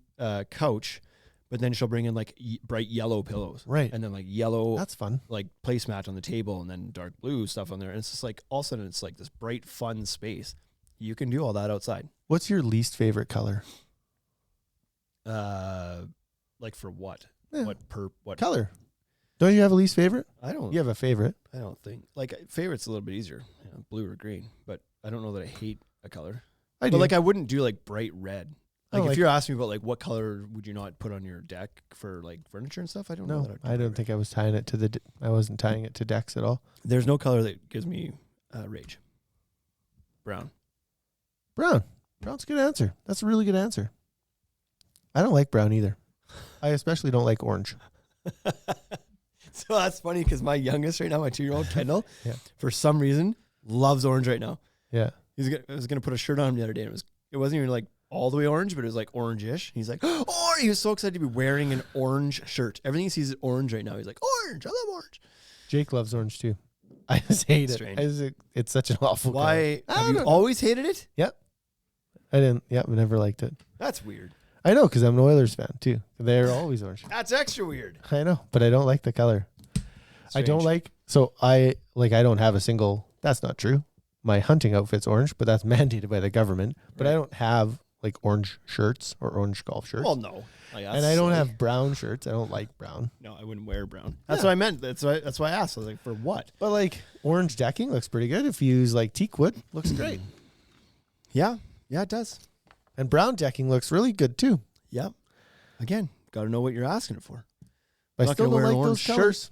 couch, but then she'll bring in like bright yellow pillows, right? And then like yellow, that's fun, like placemat on the table, and then dark blue stuff on there. And it's just like all of a sudden it's like this bright, fun space. You can do all that outside. What's your least favorite color? Like for what? Yeah. What color? Don't you have a least favorite? I don't. You have a favorite? I don't think. Like favorite's a little bit easier, blue or green. But I don't know that I hate a color. I do. But like I wouldn't do like bright red. Like if like, you're asking me about like what color would you not put on your deck for like furniture and stuff, I don't know. No, I don't think I was tying it to I wasn't tying it to decks at all. There's no color that gives me rage. Brown. Brown's a good answer. That's a really good answer. I don't like brown either. I especially don't like orange. So that's funny because my youngest right now, my 2-year-old Kendall, yeah, for some reason loves orange right now. Yeah, I was gonna put a shirt on him the other day, and it wasn't even like all the way orange, but it was like orange-ish. He's like, oh, he was so excited to be wearing an orange shirt. Everything he sees is orange right now. He's like, orange, I love orange. Jake loves orange too. I just hate it. It's such an awful Why? color. Have you always hated it? Yep. I didn't. Yep, I never liked it. That's weird. I know, because I'm an Oilers fan too. They're always orange. That's extra weird. I know, but I don't like the color. I don't like. So I don't have a single. That's not true. My hunting outfit's orange, but that's mandated by the government. But I don't have like orange shirts or orange golf shirts. Well, no. And I don't have brown shirts. I don't like brown. No, I wouldn't wear brown. That's what I meant. That's why I asked. I was like, for what? But like orange decking looks pretty good. If you use like teak wood, looks great. Yeah, it does. And brown decking looks really good too. Yeah. Again, got to know what you're asking it for. I still don't like those colors.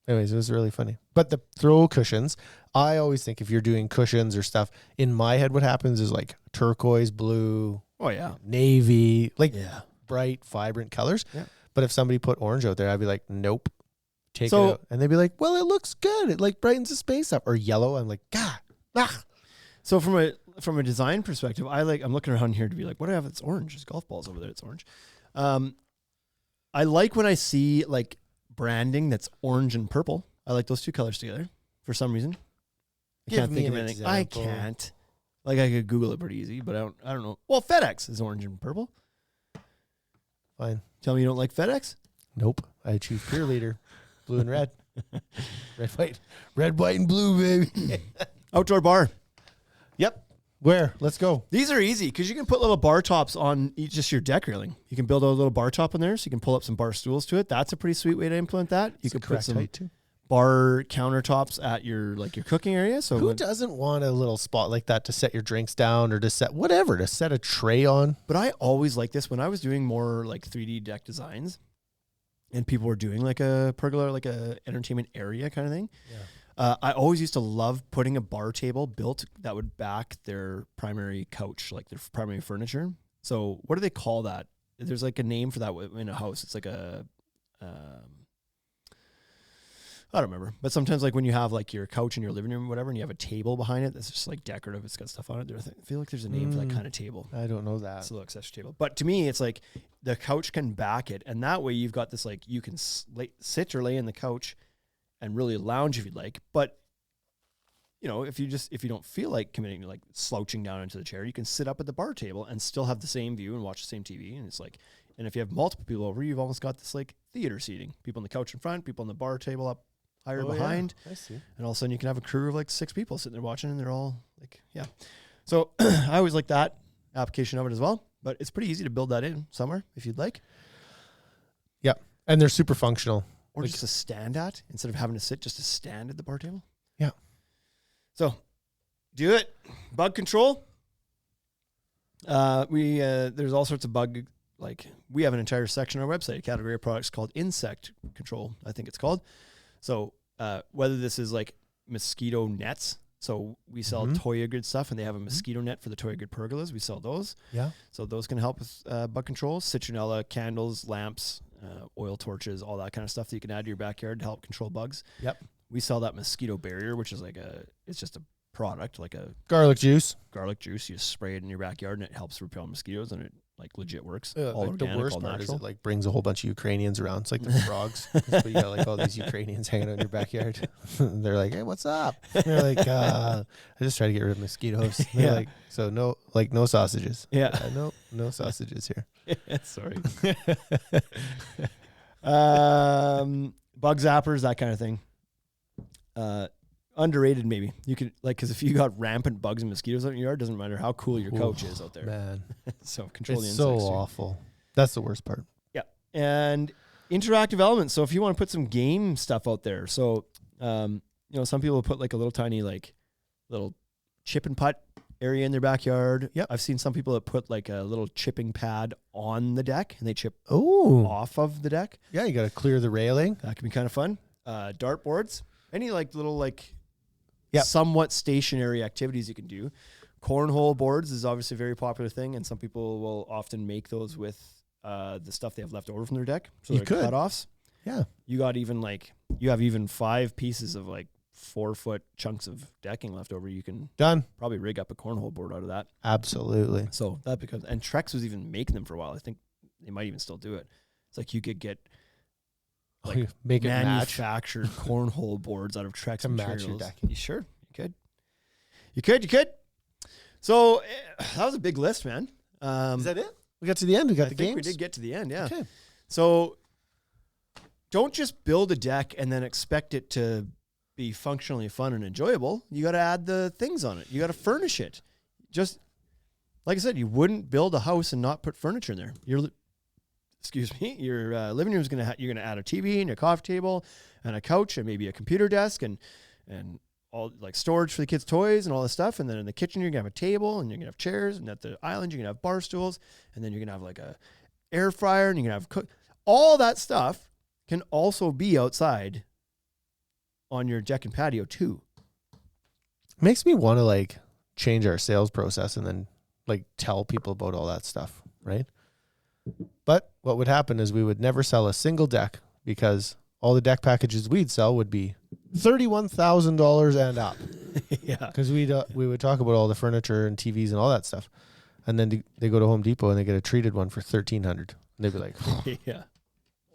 Anyways, it was really funny. But the throw cushions, I always think if you're doing cushions or stuff, in my head what happens is like turquoise, blue, navy, like bright, vibrant colors. Yeah. But if somebody put orange out there, I'd be like, nope, take it out. And they'd be like, well, it looks good. It like brightens the space up. Or yellow, I'm like, So from a design perspective, I'm looking around here to be like, what do I have that's orange? There's golf balls over there. It's orange. I like when I see like branding that's orange and purple. I like those two colors together for some reason. I can't think of anything. Example. I can't. Like I could Google it pretty easy, but I don't know. Well, FedEx is orange and purple. Fine. Tell me you don't like FedEx? Nope. I choose Pure Leader. Blue and red. Red, white, and blue, baby. Outdoor bar. Yep. Where? Let's go. These are easy because you can put little bar tops on just your deck railing. You can build a little bar top in there so you can pull up some bar stools to it. That's a pretty sweet way to implement that. You can put some bar countertops at your cooking area. So Who doesn't want a little spot like that to set your drinks down or to set a tray on? But I always like this when I was doing more like 3D deck designs and people were doing like a pergola, like a entertainment area kind of thing. Yeah. I always used to love putting a bar table built that would back their primary couch, like their primary furniture. So what do they call that? There's like a name for that in a house. It's like a, I don't remember, but sometimes like when you have like your couch in your living room or whatever, and you have a table behind it that's just like decorative, it's got stuff on it. I feel like there's a name for that kind of table. I don't know that. It's a little accessory table. But to me, it's like the couch can back it. And that way you've got this, like you can sit or lay in the couch and really lounge if you'd like. But, you know, if you don't feel like committing to like slouching down into the chair, you can sit up at the bar table and still have the same view and watch the same TV. And it's like, and if you have multiple people over, you've almost got this like theater seating. People on the couch in front, people on the bar table up higher behind. Yeah, I see. And all of a sudden you can have a crew of like 6 people sitting there watching, and they're all like, yeah. So I always like that application of it as well, but it's pretty easy to build that in somewhere if you'd like. Yeah. And they're super functional. Or Like- just a stand at, instead of having to sit, just a stand at the bar table. Yeah. So do it. Bug control. There's all sorts of bug, like we have an entire section on our website, a category of products called insect control, I think it's called. So whether this is like mosquito nets, so we sell Toya Grid stuff, and they have a mosquito net for the Toya Grid pergolas. We sell those. Yeah. So those can help with bug control. Citronella, candles, lamps, oil torches, all that kind of stuff that you can add to your backyard to help control bugs. Yep. We sell that mosquito barrier, which is like it's just a product, like a Garlic juice. garlic juice. You just spray it in your backyard and it helps repel mosquitoes, and it like legit works. Like All the organic, worst all part is natural. it like brings a whole bunch of Ukrainians around. It's like the frogs. But you got like all these Ukrainians hanging out in your backyard. They're like, "Hey, what's up?" And they're like, "I just try to get rid of mosquitoes." And they're Yeah. like, so no sausages. Yeah. No sausages here. Sorry. Bug zappers, that kind of thing. Underrated maybe. You could like, because if you got rampant bugs and mosquitoes out in your yard, doesn't matter how cool your couch is out there. Man, So control the it's insects. so too. awful. That's the worst part. Yeah. And interactive elements. So if you want to put some game stuff out there. So, you know, some people put like a little tiny, like little chip and putt area in their backyard. Yep. I've seen some people that put like a little chipping pad on the deck, and they chip Oh, off of the deck. yeah. You got to clear the railing. That can be kind of fun. Dart boards, any like little like Yep. somewhat stationary activities you can do. Cornhole boards is obviously a very popular thing, and some people will often make those with the stuff they have left over from their deck. So You they're could. cutoffs. Yeah. You have even 5 pieces of like 4-foot chunks of decking left over. You can Done. probably rig up a cornhole board out of that. Absolutely. So that becomes, and Trex was even making them for a while. I think they might even still do it. It's like you could get like Make it match. manufactured cornhole boards out of Trex To match materials. your decking. You sure? You could. So that was a big list, man. Is that it? We got to the end. We got I the think games. we did get to the end, yeah. Okay. So don't just build a deck and then expect it to be functionally fun and enjoyable. You got to add the things on it. You got to furnish it. Just like I said, you wouldn't build a house and not put furniture in there. Your living room is you're gonna add a TV and a coffee table and a couch and maybe a computer desk and all like storage for the kids' toys and all this stuff. And then in the kitchen, you're gonna have a table and you're gonna have chairs, and at the island, you're gonna have bar stools, and then you're gonna have like a air fryer, and you're gonna have all that stuff can also be outside on your deck and patio too. Makes me want to like change our sales process and then like tell people about all that stuff, right? But what would happen is we would never sell a single deck because all the deck packages we'd sell would be $31,000 and up. Yeah. Because we would talk about all the furniture and TVs and all that stuff, and then they go to Home Depot and they get a treated one for $1,300. And they'd be like, Yeah.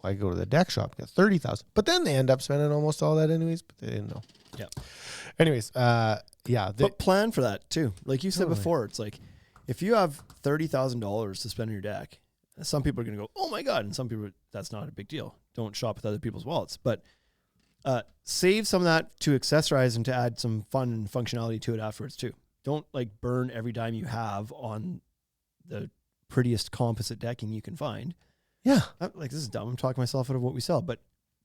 I go to the deck shop, get $30,000. But then they end up spending almost all that anyways. But they didn't know. Yeah. Anyways, yeah. But plan for that too. Like you said Totally. before, it's like if you have $30,000 to spend on your deck, some people are going to go, "Oh my God," and some people, that's not a big deal. Don't shop with other people's wallets, but save some of that to accessorize and to add some fun and functionality to it afterwards too. Don't like burn every dime you have on the prettiest composite decking you can find. Yeah. Like this is dumb. I'm talking myself out of what we sell, but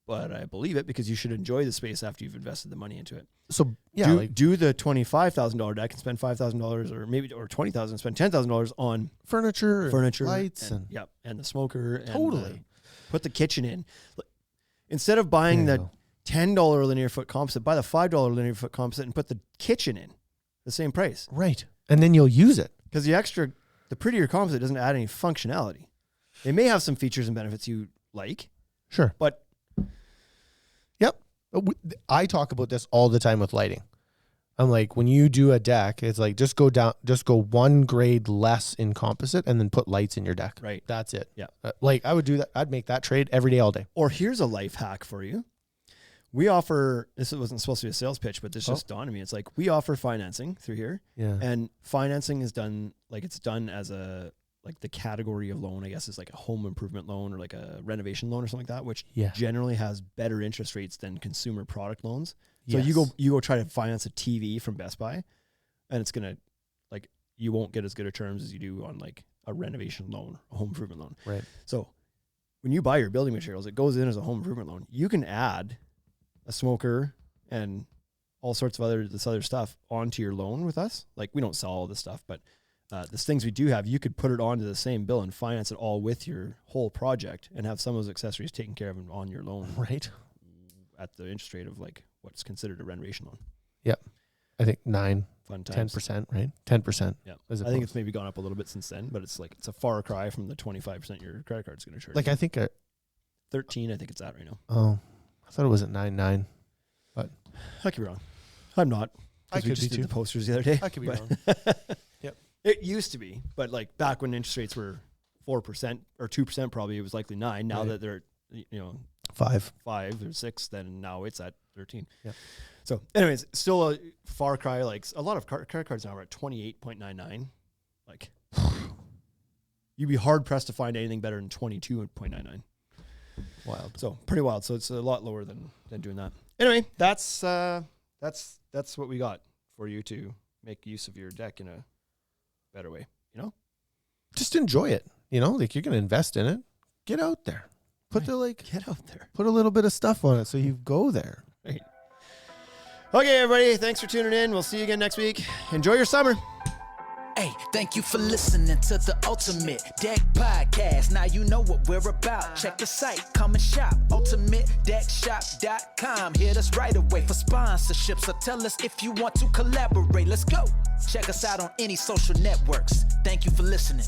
but I believe it because you should enjoy the space after you've invested the money into it. So yeah, do the $25,000 deck and spend $5,000 or $20,000 and spend $10,000 on furniture, and lights, and the smoker. Totally. And put the kitchen in. Instead of buying the $10 linear foot composite, buy the $5 linear foot composite and put the kitchen in the same price. right, and then you'll use it. Because the prettier composite doesn't add any functionality. They may have some features and benefits you like, Sure. but Yep. I talk about this all the time with lighting. I'm like, when you do a deck, it's like just go one grade less in composite and then put lights in your deck. Right. That's it. Yeah. Like I would do that. I'd make that trade every day, all day. or here's a life hack for you. We offer, this wasn't supposed to be a sales pitch, but this just dawned on me. It's like we offer financing through here. Yeah. And financing is done, like it's done as the category of loan, I guess, is like a home improvement loan or like a renovation loan or something like that, which generally has better interest rates than consumer product loans. So you go try to finance a TV from Best Buy, and it's gonna, like, you won't get as good of terms as you do on like a renovation loan, a home improvement loan. Right. So when you buy your building materials, it goes in as a home improvement loan. You can add a smoker and all sorts of this other stuff onto your loan with us. Like, we don't sell all this stuff, but the things we do have, you could put it onto the same bill and finance it all with your whole project and have some of those accessories taken care of on your loan. Right. At the interest rate of like what's considered a renovation loan. Yep. I think Fun times. 10%, right? 10%. Yeah. I think it's maybe gone up a little bit since then, but it's a far cry from the 25% your credit card's going to charge. Like, I think 13, I think it's at right now. Oh, I thought it was at 9.9, but I could be wrong. I'm not. I could we just be did too. the posters the other day. I could be wrong. Yep. It used to be, but like back when interest rates were 4% or 2%, probably it was likely 9. Now that they're 5 or 6, then now it's at 13. Yeah. So, anyways, still a far cry. Like a lot of credit cards now are at 28.99. Like, you'd be hard pressed to find anything better than 22.99. Wild. So pretty wild. So it's a lot lower than doing that. Anyway, that's what we got for you to make use of your deck in a better way. Just enjoy it. Like, you're going to invest in it. Get out there. Get out there. Put a little bit of stuff on it so you go there. Right. Okay, everybody. Thanks for tuning in. We'll see you again next week. Enjoy your summer. Hey, thank you for listening to the Ultimate Deck Podcast. Now you know what we're about. Check the site, come and shop. UltimateDeckShop.com. Hit us right away for sponsorships, or tell us if you want to collaborate. Let's go. Check us out on any social networks. Thank you for listening.